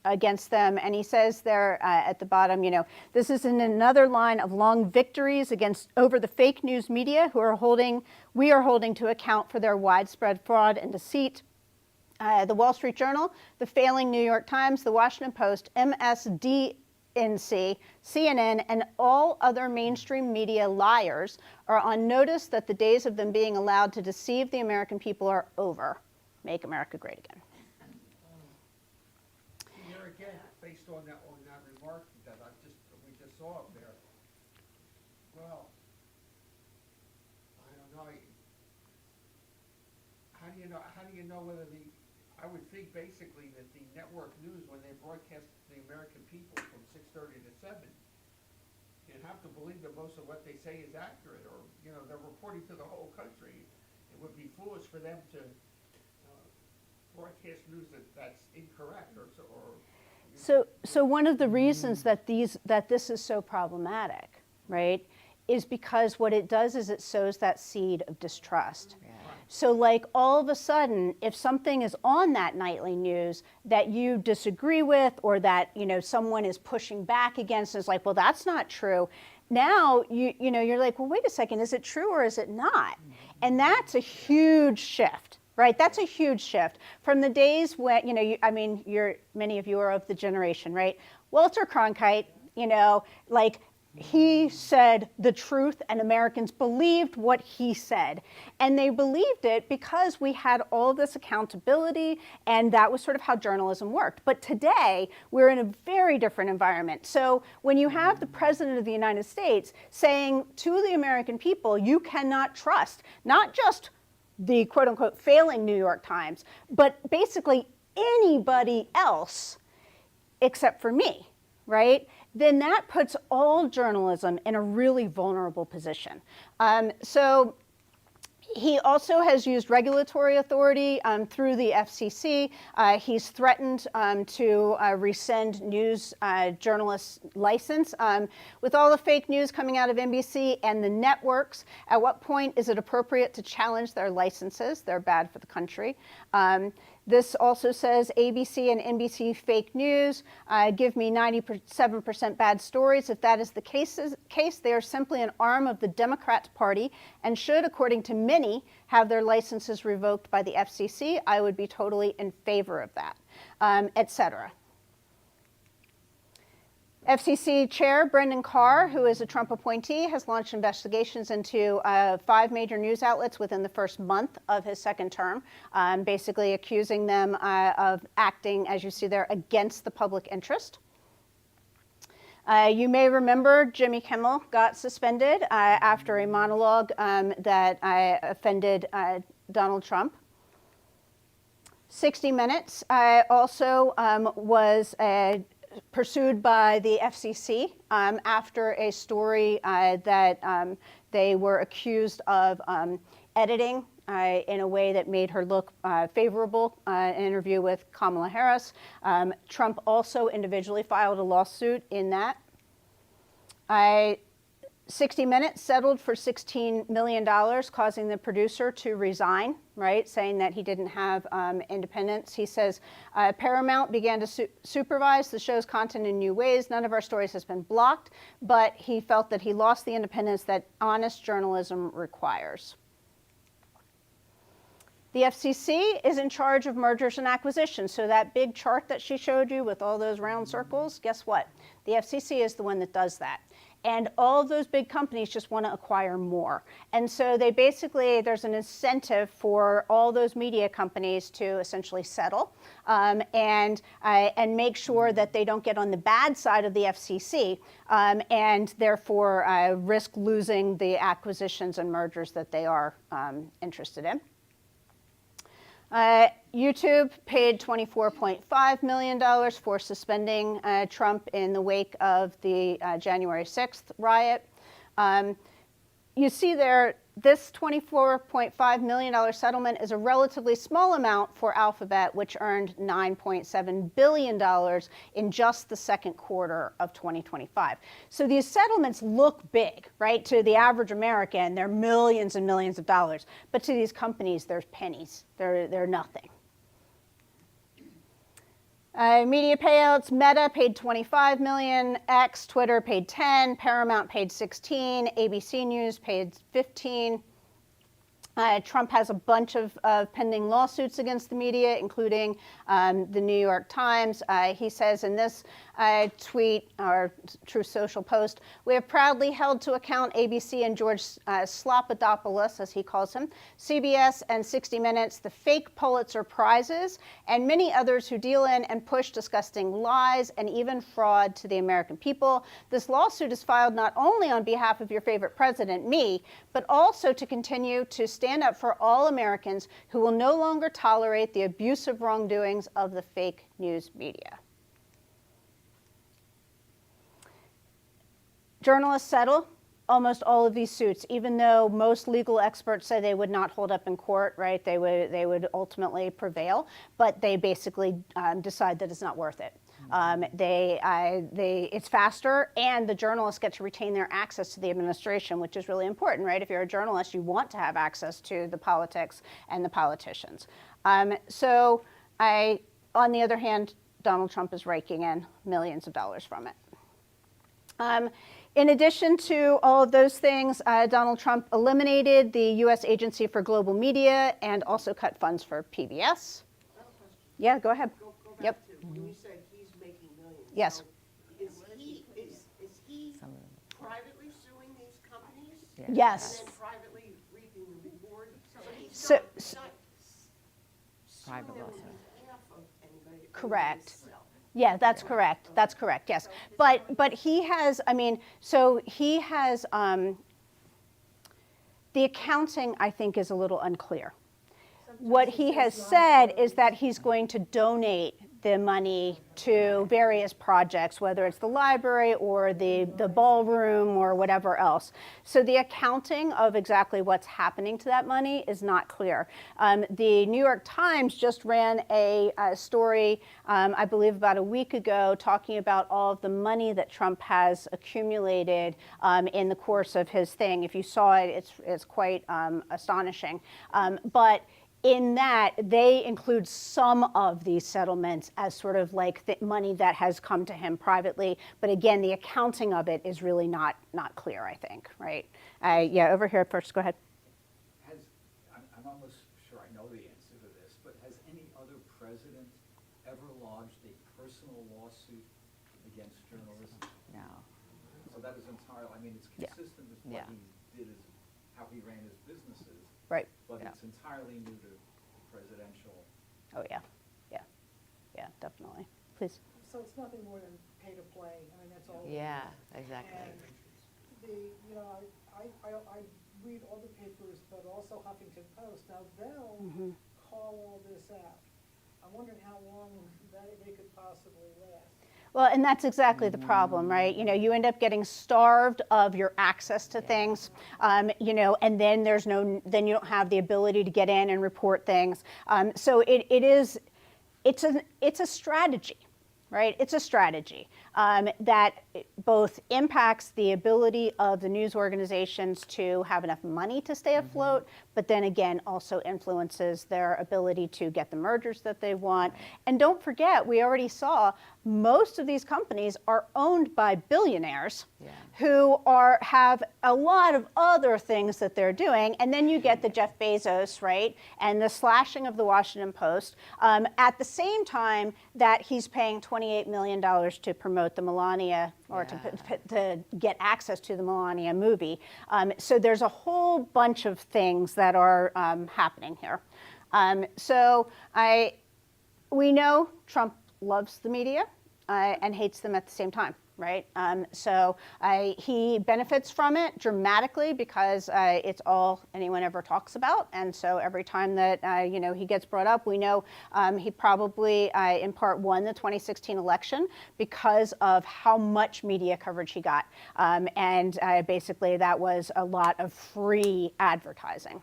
against them, and he says there at the bottom, this is in another line of long victories over the fake news media we are holding to account for their widespread fraud and deceit. The Wall Street Journal, the failing New York Times, the Washington Post, MSDNC, CNN, and all other mainstream media liars are on notice that the days of them being allowed to deceive the American people are over. Make America great again. Again, based on that remark that we just saw up there, well, I don't know. How how do you know whether I would think basically that the network news, when they broadcast to the American people from 6:30 to 7, you have to believe that most of what they say is accurate, or, they're reporting to the whole country. It would be foolish for them to broadcast news that's incorrect or. So one of the reasons that this is so problematic, right, is because what it does is it sows that seed of distrust. Yeah. So like all of a sudden, if something is on that nightly news that you disagree with, or that someone is pushing back against, is like, well, that's not true. Now you're like, well, wait a second, is it true or is it not? And that's a huge shift. Right, that's a huge shift from the days when many of you are of the generation, right? Walter Cronkite, he said the truth, and Americans believed what he said, and they believed it because we had all this accountability, and that was sort of how journalism worked. But today we're in a very different environment. So when you have the President of the United States saying to the American people, you cannot trust not just the quote-unquote failing New York Times, but basically anybody else except for me, right? Then that puts all journalism in a really vulnerable position. So he also has used regulatory authority through the FCC. He's threatened to rescind news journalists' license. With all the fake news coming out of NBC and the networks, at what point is it appropriate to challenge their licenses? They're bad for the country. This also says ABC and NBC fake news give me 97% bad stories. If that is the case, they are simply an arm of the Democrat Party and should, according to many, have their licenses revoked by the FCC. I would be totally in favor of that, etc. FCC Chair Brendan Carr, who is a Trump appointee, has launched investigations into 5 major news outlets within the first month of his second term, basically accusing them of acting, as you see there, against the public interest. You may remember Jimmy Kimmel got suspended after a monologue that offended Donald Trump. 60 Minutes also was pursued by the FCC after a story that they were accused of editing in a way that made her look favorable, an interview with Kamala Harris. Trump also individually filed a lawsuit in that. 60 Minutes settled for $16 million, causing the producer to resign, right, saying that he didn't have independence. He says, Paramount began to supervise the show's content in new ways. None of our stories has been blocked, but he felt that he lost the independence that honest journalism requires. The FCC is in charge of mergers and acquisitions. So that big chart that she showed you with all those round circles, guess what? The FCC is the one that does that. And all of those big companies just want to acquire more. And so they basically, there's an incentive for all those media companies to essentially settle and make sure that they don't get on the bad side of the FCC and therefore risk losing the acquisitions and mergers that they are interested in. YouTube paid $24.5 million for suspending Trump in the wake of the January 6th riot. You see there, this $24.5 million settlement is a relatively small amount for Alphabet, which earned $9.7 billion in just the second quarter of 2025. So these settlements look big, right? To the average American, they're millions and millions of dollars. But to these companies, there's pennies. They're nothing. Media payouts, Meta paid $25 million, X, Twitter paid 10, Paramount paid 16, ABC News paid 15. Trump has a bunch of pending lawsuits against the media, including the New York Times. He says in this tweet, or Truth Social post, we have proudly held to account ABC and George Slopadopoulous, as he calls him, CBS and 60 Minutes, the fake Pulitzer Prizes, and many others who deal in and push disgusting lies and even fraud to the American people. This lawsuit is filed not only on behalf of your favorite president, me, but also to continue to stand up for all Americans who will no longer tolerate the abusive wrongdoings of the fake news media. Journalists settle almost all of these suits, even though most legal experts say they would not hold up in court, right? They would ultimately prevail, but they basically decide that it's not worth it. It's faster, and the journalists get to retain their access to the administration, which is really important, right? If you're a journalist, you want to have access to the politics and the politicians. On the other hand, Donald Trump is raking in millions of dollars from it. In addition to all of those things, Donald Trump eliminated the U.S. Agency for Global Media and also cut funds for PBS. I have a question. Yeah, go ahead. Go back Yep. to when you said he's making millions. Yes. So is he privately suing these companies? Yeah. Yes. And then privately reaping the reward? So he's So- not suing Private them on lawsuit. behalf of anybody. Correct. himself. Yeah, that's correct. That's correct. Yes, but he has. I mean, so he has. The accounting, I think, is a little unclear. What he has said is that he's going to donate the money to various projects, whether it's the library or the ballroom or whatever else. So the accounting of exactly what's happening to that money is not clear. The New York Times just ran a story, I believe about a week ago, talking about all of the money that Trump has accumulated in the course of his thing. If you saw it, it's quite astonishing. But in that, they include some of these settlements as sort of like the money that has come to him privately. But again, the accounting of it is really not clear, I think, right? Yeah, over here first, go ahead. I'm almost sure I know the answer to this, but has any other president ever lodged a personal lawsuit against journalists? No. So that is entirely, I mean, it's Yeah. consistent with Yeah. what he did, how he ran his businesses. Right. But Yeah. it's entirely new to presidential. Oh, yeah. Yeah. Yeah, definitely. Please. So it's nothing more than pay to play, I mean, that's all. it Yeah, is. exactly. And I read all the papers, but also Huffington Post, now they'll call all this out. I'm wondering how long they could possibly last. Well, and that's exactly the problem, right? You know, you end up getting starved of your access to things, you know, and then then you don't have the ability to get in and report things. So it's a strategy, right? It's a strategy that both impacts the ability of the news organizations to have enough money to stay afloat, but then again also influences their ability to get the mergers that they want. And don't forget, we already saw most of these companies are owned by billionaires who have a lot of other things that they're doing. And then you get the Jeff Bezos, right, and the slashing of the Washington Post at the same time that he's paying $28 million to promote the Melania, or to get access to the Melania movie. So there's a whole bunch of things that are happening here. We know Trump loves the media and hates them at the same time, right? He benefits from it dramatically because it's all anyone ever talks about. And so every time that he gets brought up, we know he probably in part won the 2016 election because of how much media coverage he got. And basically that was a lot of free advertising.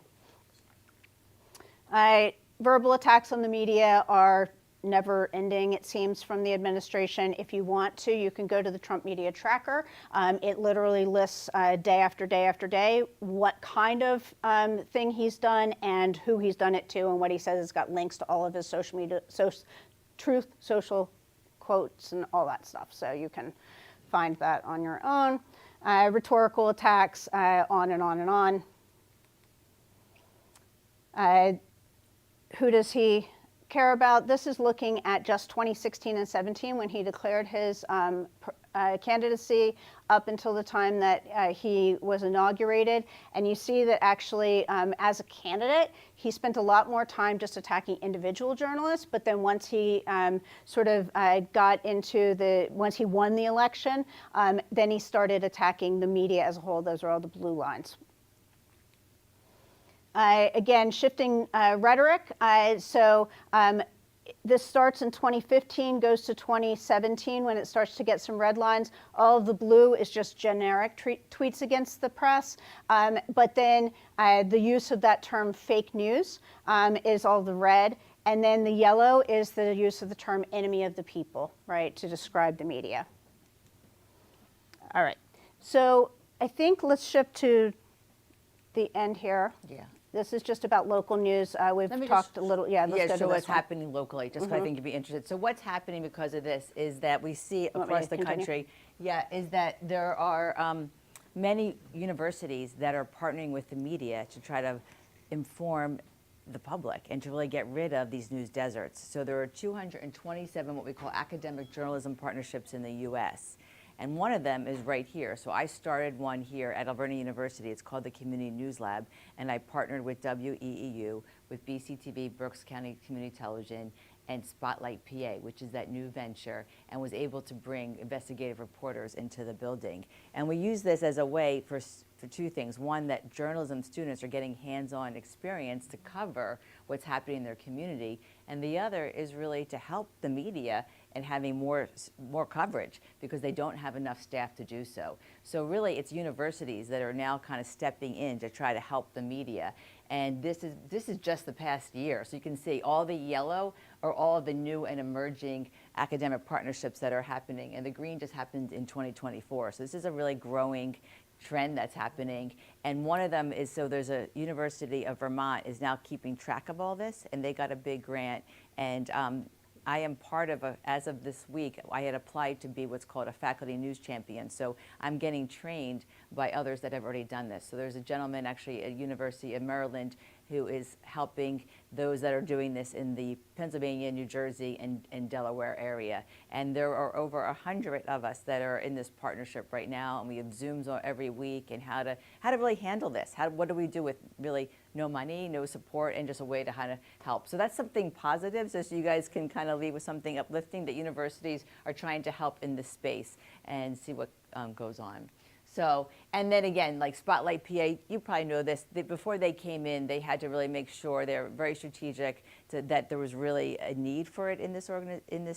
Verbal attacks on the media are never ending, it seems, from the administration. If you want to, you can go to the Trump Media Tracker. It literally lists day after day after day what kind of thing he's done and who he's done it to and what he says. It's got links to all of his social media, truth, social quotes and all that stuff. So you can find that on your own. Rhetorical attacks, on and on and on. Who does he care about? This is looking at just 2016 and 17 when he declared his candidacy up until the time that he was inaugurated. And you see that actually as a candidate, he spent a lot more time just attacking individual journalists. But then once he once he won the election, then he started attacking the media as a whole. Those are all the blue lines. Again, shifting rhetoric. This starts in 2015, goes to 2017 when it starts to get some red lines. All of the blue is just generic tweets against the press. But then the use of that term fake news is all the red. And then the yellow is the use of the term enemy of the people, right, to describe the media. All right. So I think let's shift to the end here. Yeah. This is just about local news. We've talked a little, let's go to so this what's one. happening locally, just 'cause I think you'd be interested. So what's happening because of this is that we see across the country, is that there are many universities that are partnering with the media to try to inform the public and to really get rid of these news deserts. So there are 227 what we call academic journalism partnerships in the US. And one of them is right here. So I started one here at Alberta University. It's called the Community News Lab. And I partnered with WEEU, with BCTV, Berks County Community Television, and Spotlight PA, which is that new venture, and was able to bring investigative reporters into the building. And we use this as a way for two things. One, that journalism students are getting hands-on experience to cover what's happening in their community. And the other is really to help the media and having more coverage because they don't have enough staff to do so. So really it's universities that are now kind of stepping in to try to help the media. And this is just the past year. So you can see all the yellow are all of the new and emerging academic partnerships that are happening. And the green just happened in 2024. So this is a really growing trend that's happening. And one of them is, so there's a University of Vermont is now keeping track of all this, and they got a big grant. And I am part of as of this week, I had applied to be what's called a faculty news champion. So I'm getting trained by others that have already done this. So there's a gentleman actually at University of Maryland who is helping those that are doing this in the Pennsylvania, New Jersey, and Delaware area. And there are over 100 of us that are in this partnership right now, and we have Zooms every week and how to really handle this. What do we do with really no money, no support, and just a way to how to help. So that's something positive, so you guys can kind of leave with something uplifting that universities are trying to help in this space and see what goes on. So, and then again, like Spotlight PA, you probably know this, before they came in, they had to really make sure they're very strategic that there was really a need for it in this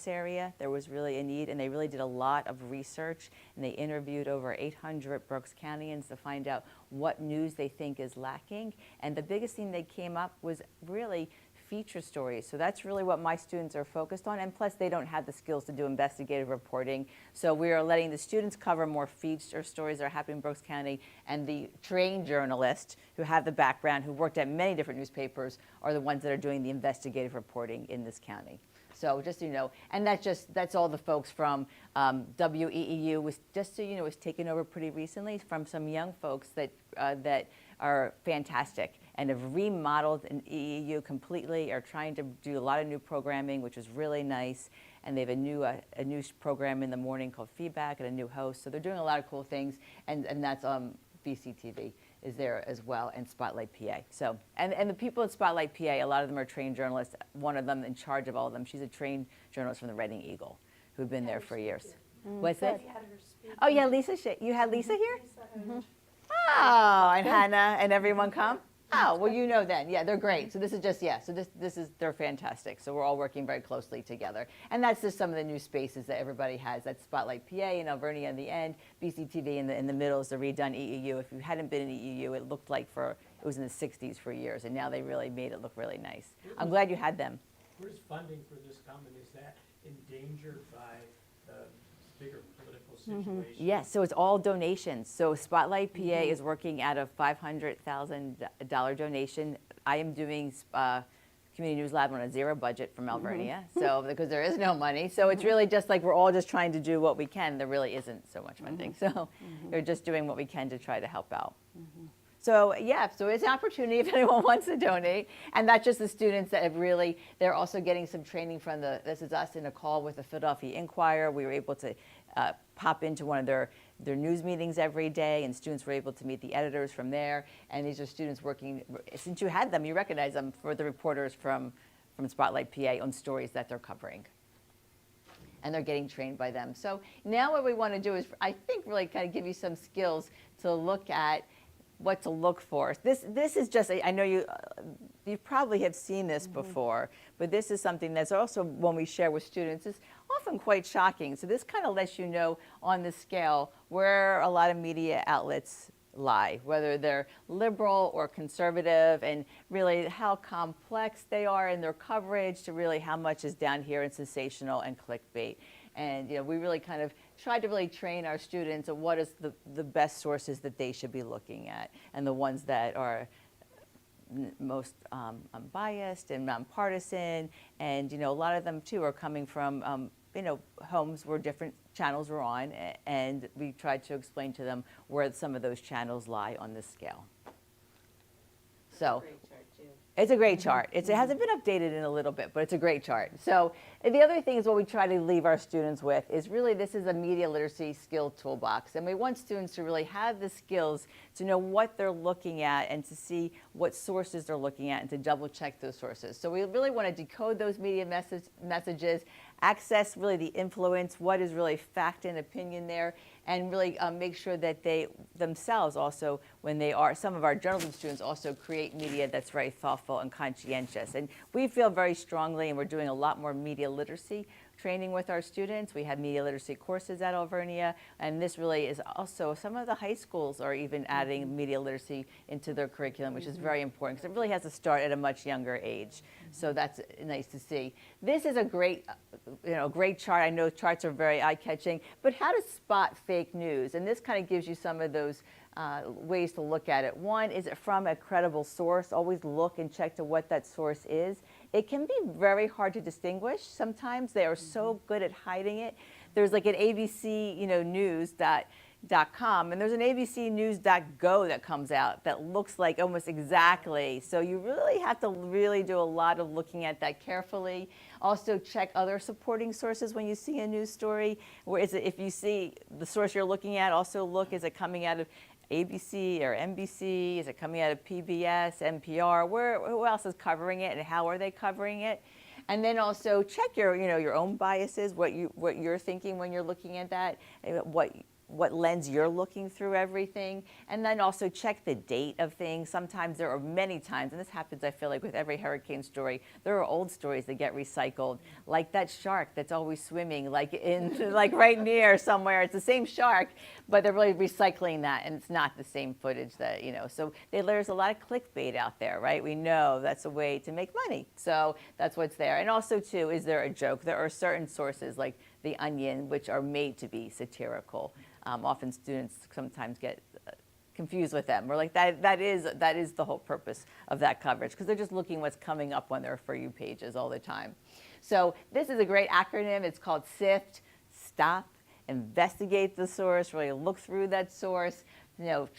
area. There was really a need, and they really did a lot of research, and they interviewed over 800 Berks Countyans to find out what news they think is lacking. And the biggest thing they came up was really feature stories. So that's really what my students are focused on. And plus, they don't have the skills to do investigative reporting. So we are letting the students cover more feature stories that are happening in Berks County. And the trained journalists who have the background, who worked at many different newspapers, are the ones that are doing the investigative reporting in this county. So just so you know, and that's all the folks from WEEU, was just so you know, was taken over pretty recently from some young folks that are fantastic and have remodeled an EEU completely, are trying to do a lot of new programming, which is really nice. And they have a new program in the morning called Feedback and a new host. So they're doing a lot of cool things, and that's BCTV is there as well, and Spotlight PA. So, and the people at Spotlight PA, a lot of them are trained journalists. One of them in charge of all of them, she's a trained journalist from the Reading Eagle, who've been there for years. What's it? Oh yeah, Lisa, you had Lisa here? Oh, and Hannah and everyone come? Oh, well, you know then. Yeah, they're great. So this is just, so this is, they're fantastic. So we're all working very closely together. And that's just some of the new spaces that everybody has. That's Spotlight PA and Alvernia in the end, BCTV in the middle is the redone EEU. If you hadn't been in EEU, it looked like it was in the 60s for years, and now they really made it look really nice. I'm glad you had them. Where's funding for this coming? Is that endangered by the bigger political situation? Yes, so it's all donations. So Spotlight PA is working out of $500,000 donation. I am doing Community News Lab on a zero budget from Alvernia, so because there is no money. So it's really just like we're all just trying to do what we can. There really isn't so much funding. So we're just doing what we can to try to help out. So so it's an opportunity if anyone wants to donate. And that's just the students that have really, they're also getting some training from this is us in a call with the Philadelphia Inquirer. We were able to pop into one of their news meetings every day, and students were able to meet the editors from there. And these are students working, since you had them, you recognize them, for the reporters from Spotlight PA on stories that they're covering. And they're getting trained by them. So now what we want to do is, I think, really kind of give you some skills to look at what to look for. This is just, I know you probably have seen this before, but this is something that's also, when we share with students, is often quite shocking. So this kind of lets you know on the scale where a lot of media outlets lie, whether they're liberal or conservative, and really how complex they are in their coverage to really how much is down here in sensational and clickbait. And we really kind of tried to really train our students on what is the best sources that they should be looking at, and the ones that are most unbiased and nonpartisan. And a lot of them too are coming from homes where different channels were on, and we tried to explain to them where some of those channels lie on this scale. So Great chart, too. it's a great chart. It hasn't been updated in a little bit, but it's a great chart. So the other thing is what we try to leave our students with is really this is a media literacy skill toolbox. And we want students to really have the skills to know what they're looking at and to see what sources they're looking at and to double check those sources. So we really want to decode those media messages, access really the influence, what is really fact and opinion there, and really make sure that they themselves also, when they are, some of our journalism students also create media that's very thoughtful and conscientious. And we feel very strongly, and we're doing a lot more media literacy training with our students. We have media literacy courses at Alvernia, and this really is also, some of the high schools are even adding media literacy into their curriculum, which is very important because it really has to start at a much younger age. So that's nice to see. This is a great, great chart. I know charts are very eye-catching, but how to spot fake news, and this kind of gives you some of those ways to look at it. One, is it from a credible source? Always look and check to what that source is. It can be very hard to distinguish. Sometimes they are so good at hiding it. There's like an ABC, news.com, and there's an abcnews.go that comes out that looks like almost exactly. So you really have to really do a lot of looking at that carefully. Also check other supporting sources when you see a news story. Where is it, if you see the source you're looking at, also look, is it coming out of ABC or NBC? Is it coming out of PBS, NPR? Who else is covering it, and how are they covering it? And then also check your own biases, what you're thinking when you're looking at that, what lens you're looking through everything, and then also check the date of things. Sometimes there are many times, and this happens, I feel like, with every hurricane story, there are old stories that get recycled, like that shark that's always swimming, like right near somewhere. It's the same shark, but they're really recycling that, and it's not the same footage that, So there's a lot of clickbait out there, right? We know that's a way to make money, so that's what's there. And also, too, is there a joke? There are certain sources, like The Onion, which are made to be satirical. Often students sometimes get confused with them. We're like, that is the whole purpose of that coverage, because they're just looking what's coming up on their For You pages all the time. So this is a great acronym. It's called SIFT, Stop, Investigate the source, really look through that source.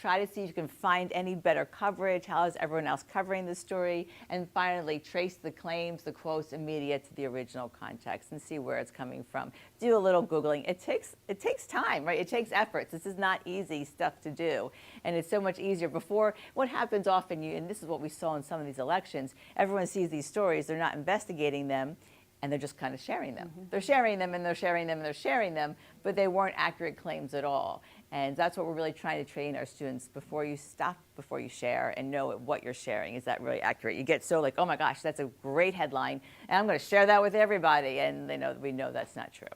Try to see if you can find any better coverage. How is everyone else covering the story? And finally, trace the claims, the quotes, and media to the original context and see where it's coming from. Do a little Googling. It takes time, right? It takes efforts. This is not easy stuff to do. And it's so much easier. Before, what happens often, and this is what we saw in some of these elections, everyone sees these stories, they're not investigating them, and they're just kind of sharing them. They're sharing them, and they're sharing them, and they're sharing them, but they weren't accurate claims at all. And that's what we're really trying to train our students. Before you stop, before you share, and know what you're sharing. Is that really accurate? You get so like, oh my gosh, that's a great headline, and I'm going to share that with everybody, and we know that's not true.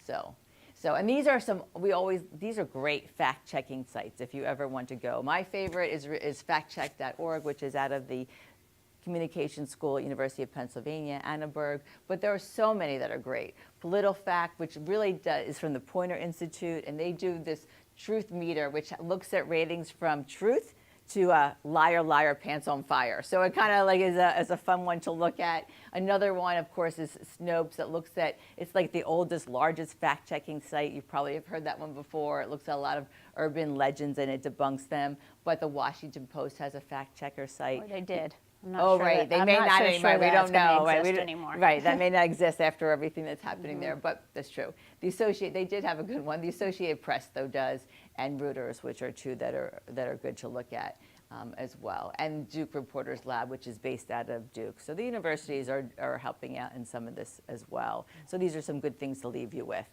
So, and these are these are great fact-checking sites if you ever want to go. My favorite is factcheck.org, which is out of the Communication School at University of Pennsylvania, Annenberg, but there are so many that are great. PolitiFact, which really is from the Poynter Institute, and they do this truth meter, which looks at ratings from truth to liar, liar, pants on fire. So it kind of like is a fun one to look at. Another one, of course, is Snopes that looks at, it's like the oldest, largest fact-checking site. You probably have heard that one before. It looks at a lot of urban legends and it debunks them. But the Washington Post has a fact-checker site. Or they did. I'm not Oh, sure right. They I'm may not sure anymore. that We don't it's gonna know. Right. exist We don't- anymore. Right. That may not exist after everything that's happening there, but that's true. They did have a good one. The Associated Press, though, does, and Reuters, which are two that are good to look at as well. And Duke Reporters Lab, which is based out of Duke. So the universities are helping out in some of this as well. So these are some good things to leave you with.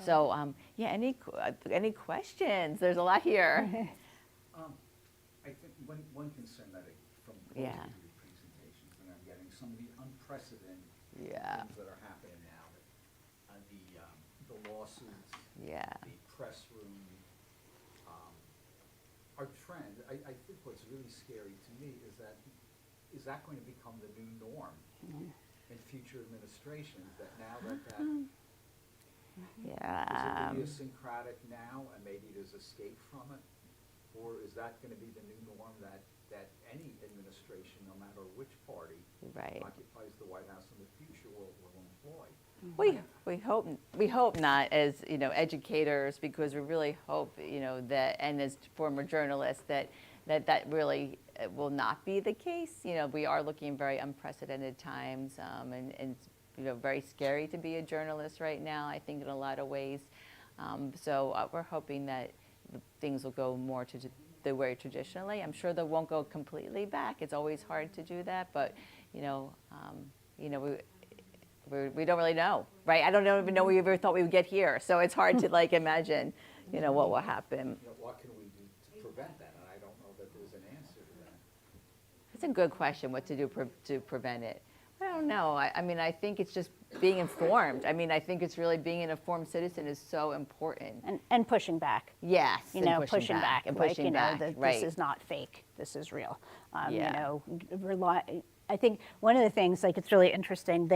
So yeah, any questions? There's a lot here. I think one concern that from Yeah. both of your presentations that I'm getting, some of the unprecedented Yeah. things that are happening now, the lawsuits, Yeah. the press room, our trend. I think what's really scary to me is that going to become the new norm in future administrations? That now that Yeah. is it idiosyncratic now, and maybe there's escape from it? Or is that going to be the new norm that any administration, no matter which party Right. occupies the White House in the future, will employ? We hope not, as educators, because we really hope that, and as former journalists, that really will not be the case. We are looking at very unprecedented times, and very scary to be a journalist right now, I think, in a lot of ways. So we're hoping that things will go more to the way traditionally. I'm sure they won't go completely back. It's always hard to do that, but we don't really know, right? I don't even know we ever thought we would get here. So it's hard to imagine, what will happen. What can we do to prevent that? And I don't know that there's an answer to that. It's a good question, what to do to prevent it. I don't know. I mean, I think it's just being informed. I mean, I think it's really being an informed citizen is so important. And pushing back. Yes. Pushing back. And Like, pushing back, right. This is not fake. This is real. Yeah. I think one of the things, it's really interesting.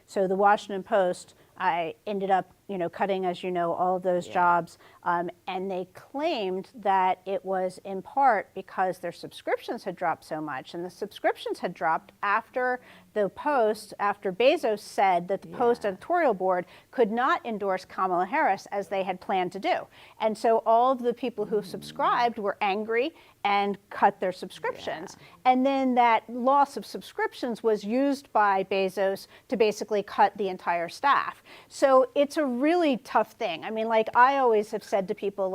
So the Washington Post, I ended up, cutting, as you know, all of those jobs, and they claimed that it was in part because their subscriptions had dropped so much, and the subscriptions had dropped after the Post, after Bezos said that the Post editorial board could not endorse Kamala Harris as they had planned to do. And so all of the people who subscribed were angry and cut their subscriptions. And then that loss of subscriptions was used by Bezos to basically cut the entire staff. So it's a really tough thing. I mean, I always have said to people,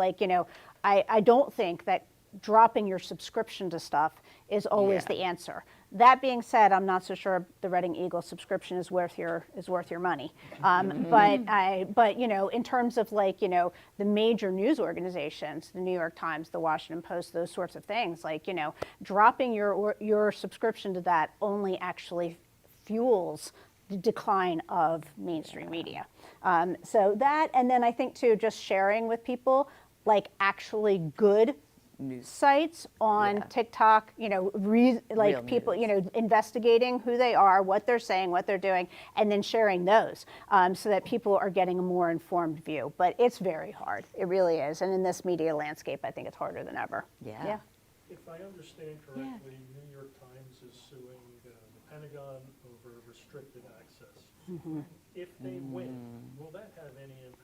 I don't think that dropping your subscription to stuff is always the answer. That being said, I'm not so sure the Reading Eagle subscription is worth your money. But in terms of the major news organizations, the New York Times, the Washington Post, those sorts of things, dropping your subscription to that only actually fuels the decline of mainstream media. So that, and then I think too, just sharing with people actually good news sites on TikTok, people, investigating who they are, what they're saying, what they're doing, and then sharing those so that people are getting a more informed view. But it's very hard. It really is. And in this media landscape, I think it's harder than ever. Yeah. If I understand correctly, New York Times is suing the Pentagon over restricted access. If they win, will that have any impact?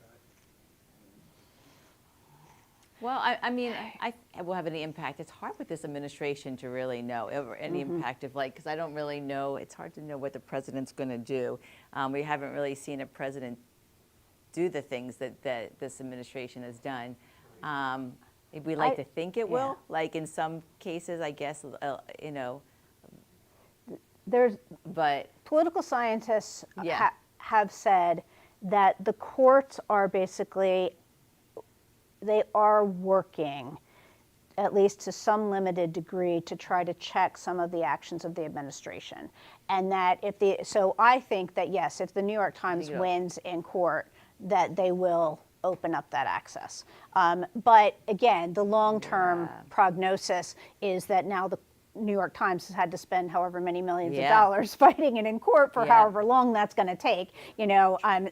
Well, I mean, I will have any impact. It's hard with this administration to really know any impact of because I don't really know. It's hard to know what the president's going to do. We haven't really seen a president do the things that this administration has done. We like to think it will. In some cases, I guess, But political scientists have said that the courts are basically, they are working, at least to some limited degree, to try to check some of the actions of the administration. And that so I think that yes, if the New York Times wins in court, that they will open up that access. But again, the long-term prognosis is that now the New York Times has had to spend however many millions of dollars fighting it in court for however long that's going to take.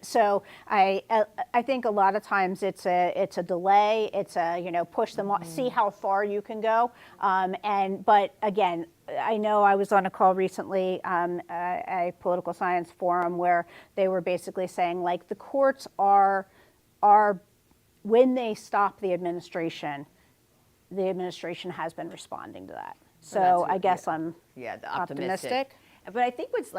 So I think a lot of times it's a delay. It's a push them off, see how far you can go. But again, I know I was on a call recently, a political science forum, where they were basically saying the courts are when they stop the administration has been responding to that. So I guess I'm optimistic. But I think what's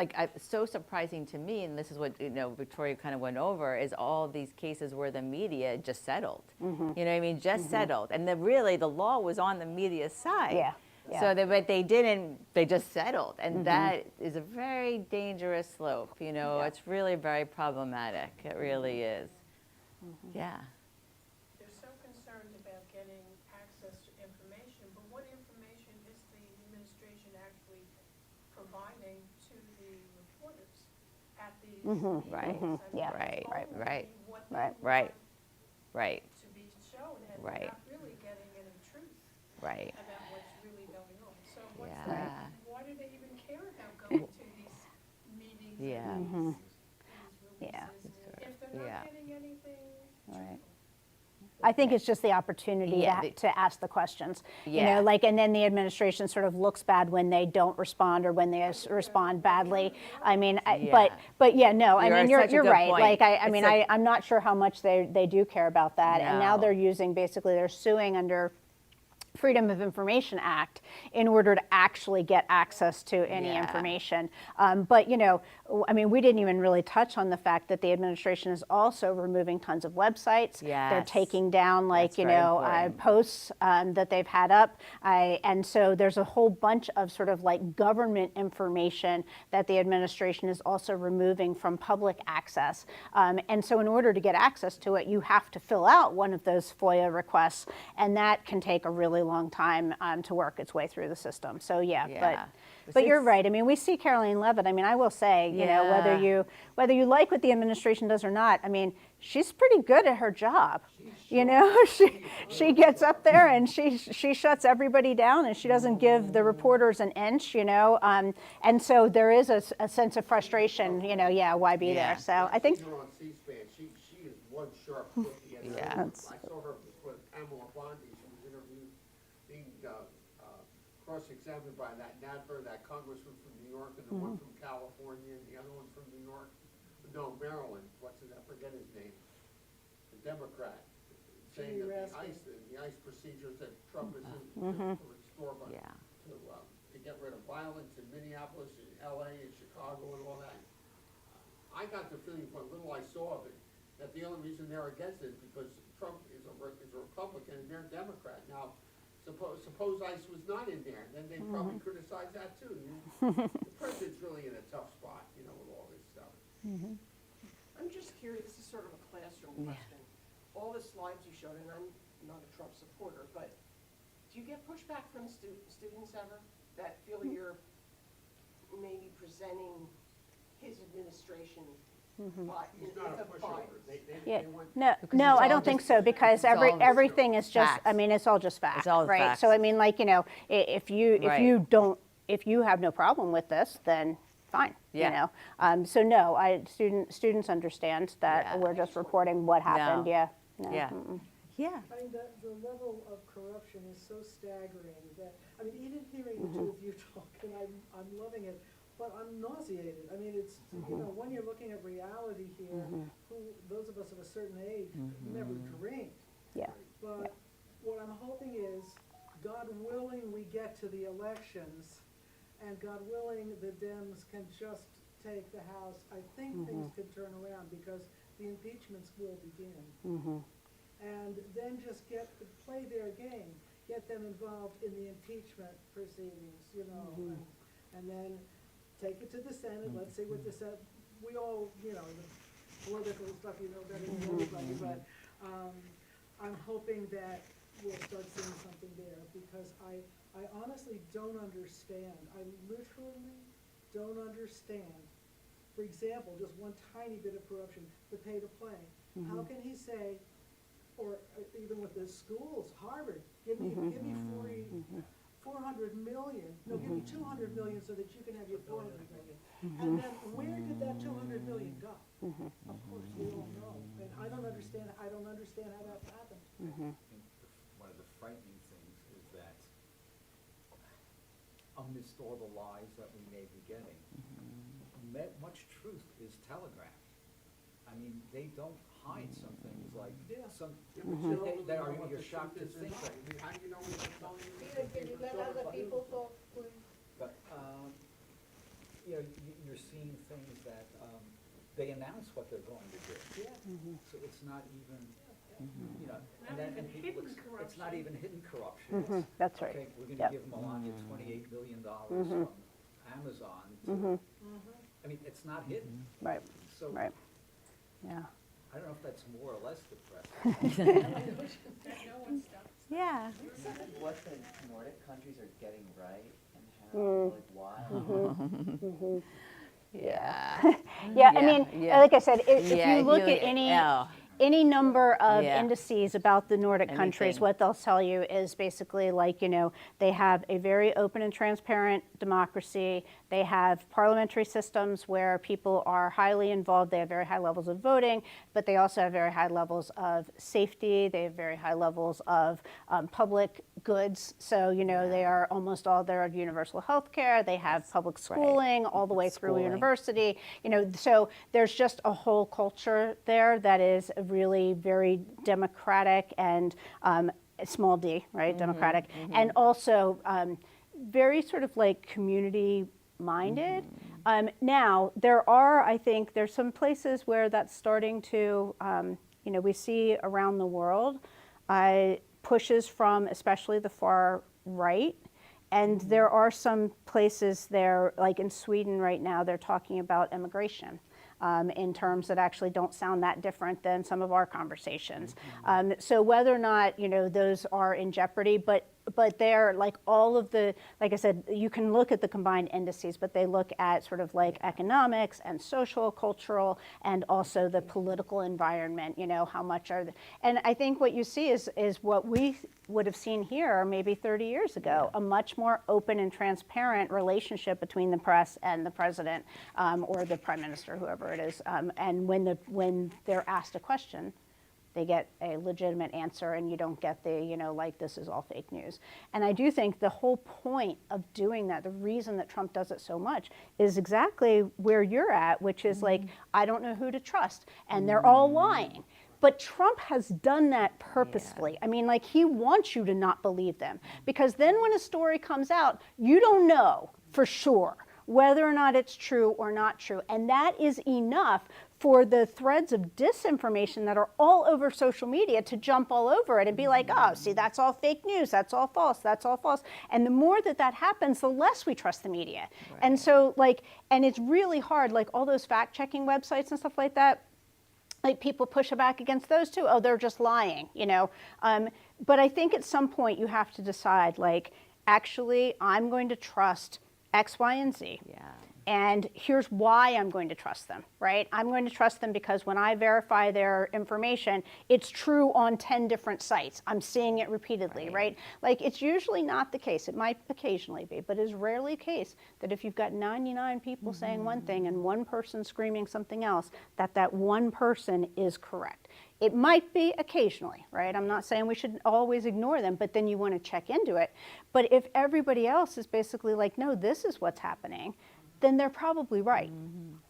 so surprising to me, and this is what Victoria kind of went over, is all these cases where the media just settled. You know what I mean? Just settled, and the law was on the media side. So but they didn't. They just settled, and that is a very dangerous slope. It's really very problematic. It really is. They're so concerned about getting access to information, but what information is the administration actually providing to the reporters at these meetings? Right. I mean, Yeah. it's Right. only what they Right. Right. want Right. to be shown, and Right. they're not really getting any truth Right. about what's really going on. So what's Yeah. why do they even care about going to these meetings Yeah. and these Yeah. releases if they're Yeah. not getting anything Right. truthful? I think it's just the opportunity Yeah, to ask the questions. You Yeah. know, like, and then the administration sort of looks bad when they don't respond or when they respond badly. I mean, Yeah. but yeah, no, I mean, Such a you're good right. point. Like, I It's mean, such- I'm not sure how much they do care about that. And now No. they're using, basically, they're suing under Freedom of Information Act in order to actually get access to any Yeah. information. But, you know, I mean, we didn't even really touch on the fact that the administration is also removing tons of websites. They're Yes. taking down, like, That's you very know, important. posts that they've had up. And so there's a whole bunch of sort of like government information that the administration is also removing from public access. And so in order to get access to it, you have to fill out one of those FOIA requests, and that can take a really long time to work its way through the system. So yeah, Yeah. but you're It's- right. I mean, we see Caroline Levitt. I mean, I will say, you know, Yeah. whether you like what the administration does or not, I mean, she's pretty good at her job. You know, she gets up there and she shuts everybody down, and she doesn't give the reporters an inch. You know, and so there is a sense of frustration. You know, yeah, why be Yeah. there? So I think. Her on C-SPAN, she is one sharp cookie. And Yeah. I saw her with Pamela Bondi. She was interviewed, being cross-examined by that Nadler, that congressman from New York, and the one from California, and the other one from New York. No, Maryland. What's it? I forget his name. The Democrat, saying that the ICE procedures that Trump is to restore, but Yeah. to get rid of violence in Minneapolis, in LA, in Chicago, and all that. I got the feeling from what little I saw of it, that the only reason they're against it is because Trump is a Republican and they're Democrat. Now, suppose ICE was not in there, then they'd probably criticize that too. The president's really in a tough spot, you know, with all this stuff. I'm just curious, this is sort of a classroom question. All the slides you showed, and I'm not a Trump supporter, but do you get pushback from students ever that feel you're maybe presenting his administration by, He's not a with a pushover. bias? Yeah, They want- no, Because no, it's I all don't think just- so, because it's all everything is just, I facts. mean, it's all just facts, all right? facts. So I mean, like, you know, if Right. you have no problem with this, then fine, you Yeah. know? So no, students understand that Yeah. we're just reporting what happened, No. yeah. No, Yeah. mm-mm. Yeah. I mean, the level of corruption is so staggering that, I mean, even hearing the two of you talk, and I'm loving it, but I'm nauseated. I mean, it's, you know, when you're looking at reality here, those of us of a certain age never dreamed. Yeah. But what I'm hoping is, God willing, we get to the elections, and God willing, the Dems can just take the House. I think things could turn around, because the impeachments will begin. And then just play their game, get them involved in the impeachment proceedings, you know, and then take it to the Senate, let's see what the Senate, we all, you know, the political stuff, you know better than anybody, but, I'm hoping that we'll start seeing something there, because I honestly don't understand, I literally don't understand. For example, just one tiny bit of corruption, the pay to play. How can he say, or even with the schools, Harvard, give me 400 million, no, give me 200 million so that you can have your 400 million. And then where did that 200 million go? Of course, we all know, and I don't understand how that happened. I think one of the frightening things is that amidst all the lies that we may be getting, much truth is telegraphed. I mean, they don't hide some things like some, that are, you're shocked to think that. How do you know when they're telling you? Peter, can you let other people talk, please? But, you know, you're seeing things that, they announce what they're going to do. So it's not even, you know, and then, and people, it's not even hidden corruption. It's, That's right. okay, we're Yep. gonna give Melania $28 million from Amazon to, I mean, it's not hidden. Right, So, right, yeah. I don't know if that's more or less depressing. No one stops. Yeah. Some of what the Nordic countries are getting right and how, like, why. Yeah. Yeah, I mean, yeah. like I said, if Yeah, you look you- at oh. any number of Yeah. indices about the Nordic countries, Anything. what they'll tell you is basically like, they have a very open and transparent democracy. They have parliamentary systems where people are highly involved. They have very high levels of voting, but they also have very high levels of safety. They have very high levels of public goods. So, they are almost all there are universal health care. They have public schooling all the way through Schooling. university. So there's just a whole culture there that is really very democratic and small d, right? Democratic, and also very sort of like community minded. Now I think there's some places where that's starting to, we see around the world pushes from especially the far right. And there are some places there, like in Sweden right now, they're talking about immigration in terms that actually don't sound that different than some of our conversations. So whether or not, those are in jeopardy, but they're like all of the, like I said, you can look at the combined indices, but they look at sort of like economics and social, cultural, and also the political environment, how much are and I think what you see is what we would have seen here maybe 30 years ago, a much more open and transparent relationship between the press and the president or the prime minister, whoever it is. And when they're asked a question, they get a legitimate answer, and you don't get the, like, this is all fake news. And I do think the whole point of doing that, the reason that Trump does it so much, is exactly where you're at, which is like, I don't know who to trust, and they're all lying. But Trump has done that purposefully. I mean, like, he wants you to not believe them, because then when a story comes out, you don't know for sure whether or not it's true or not true. And that is enough for the threads of disinformation that are all over social media to jump all over it and be like, oh, see, that's all fake news, that's all false, that's all false. And the more that happens, the less we trust the media. Right. And so, like, and it's really hard, like all those fact-checking websites and stuff like that, like people push back against those too. Oh, they're just lying, But I think at some point you have to decide, like, actually, I'm going to trust X, Y, and Z. Yeah. And here's why I'm going to trust them, right? I'm going to trust them because when I verify their information, it's true on 10 different sites. I'm seeing it repeatedly, right? Like, it's usually not the case. It might occasionally be, but it's rarely the case that if you've got 99 people saying one thing and one person screaming something else, that one person is correct. It might be occasionally, right? I'm not saying we should always ignore them, but then you want to check into it. But if everybody else is basically like, no, this is what's happening, then they're probably right,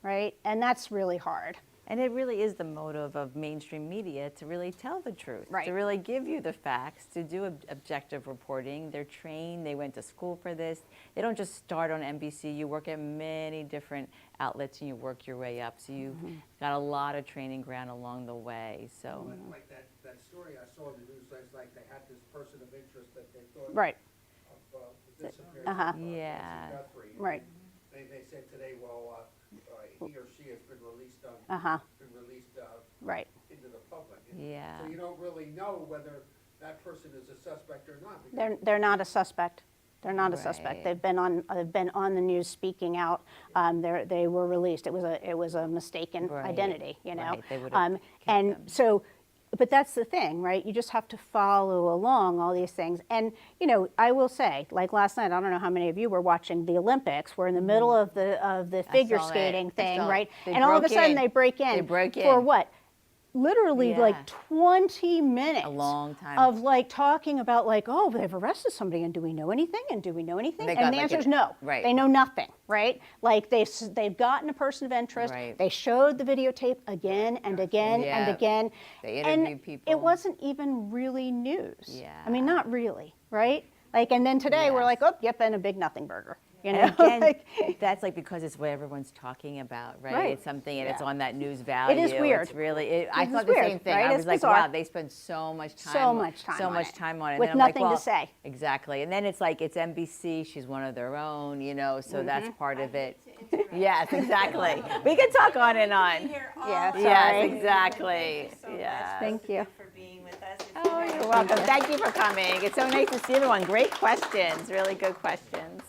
right? And that's really hard. And it really is the motive of mainstream media to really tell the truth, Right. to really give you the facts, to do objective reporting. They're trained, they went to school for this. They don't just start on NBC. You work at many different outlets and you work your way up. So you've got a lot of training ground along the way. So Like that story I saw in the news last night, they had this person of interest that they thought Right. of the disappearance of Yeah. Nancy Guthrie. Right. They said today, well, he or she has been released Right. into the public. Yeah. So you don't really know whether that person is a suspect or not. because They're not a suspect. They're not a suspect. Right. They've been on the news speaking out. They were released. It was a mistaken Right. identity, Right. They would've kept and them. so, but that's the thing, right? You just have to follow along all these things. And I will say, like last night, I don't know how many of you were watching the Olympics. We're in the middle of the figure saw it. skating thing, I saw it. right? They And all of a broke sudden in. they break in. They broke For in. what? Literally Yeah. like 20 minutes A long time. of like talking about like, oh, they've arrested somebody, and do we know anything? And do we know anything? They And got the like answer is an- no. right. They know nothing, right? Like they've gotten a person of interest. Right. They showed the videotape again and again and Yeah. again. They and interviewed people. it wasn't even really news. Yeah. I mean, not really, right? Like, and then today we're Yes. like, oh, yep, and a big nothing burger. And again, Like, that's like because it's what everyone's talking about, right? Right. It's something, and it's Yeah. on that news value. is weird. It's really, I It is thought the weird, same thing. right? I It's was like, bizarre. wow, they spend so much time. So much time So on much it. time on it. With And then I'm nothing like, to well, say. Exactly. And then it's like, it's NBC, she's one of their own, so that's part of it. To interrupt. Yes, exactly. We can talk on and on. Here all Yeah, day. sorry. Yes, exactly. Thank you so Yes. much, Thank both of you. for being with us. If Oh, you're welcome. Thank you for coming. It's so nice to see everyone. Great questions, really good questions.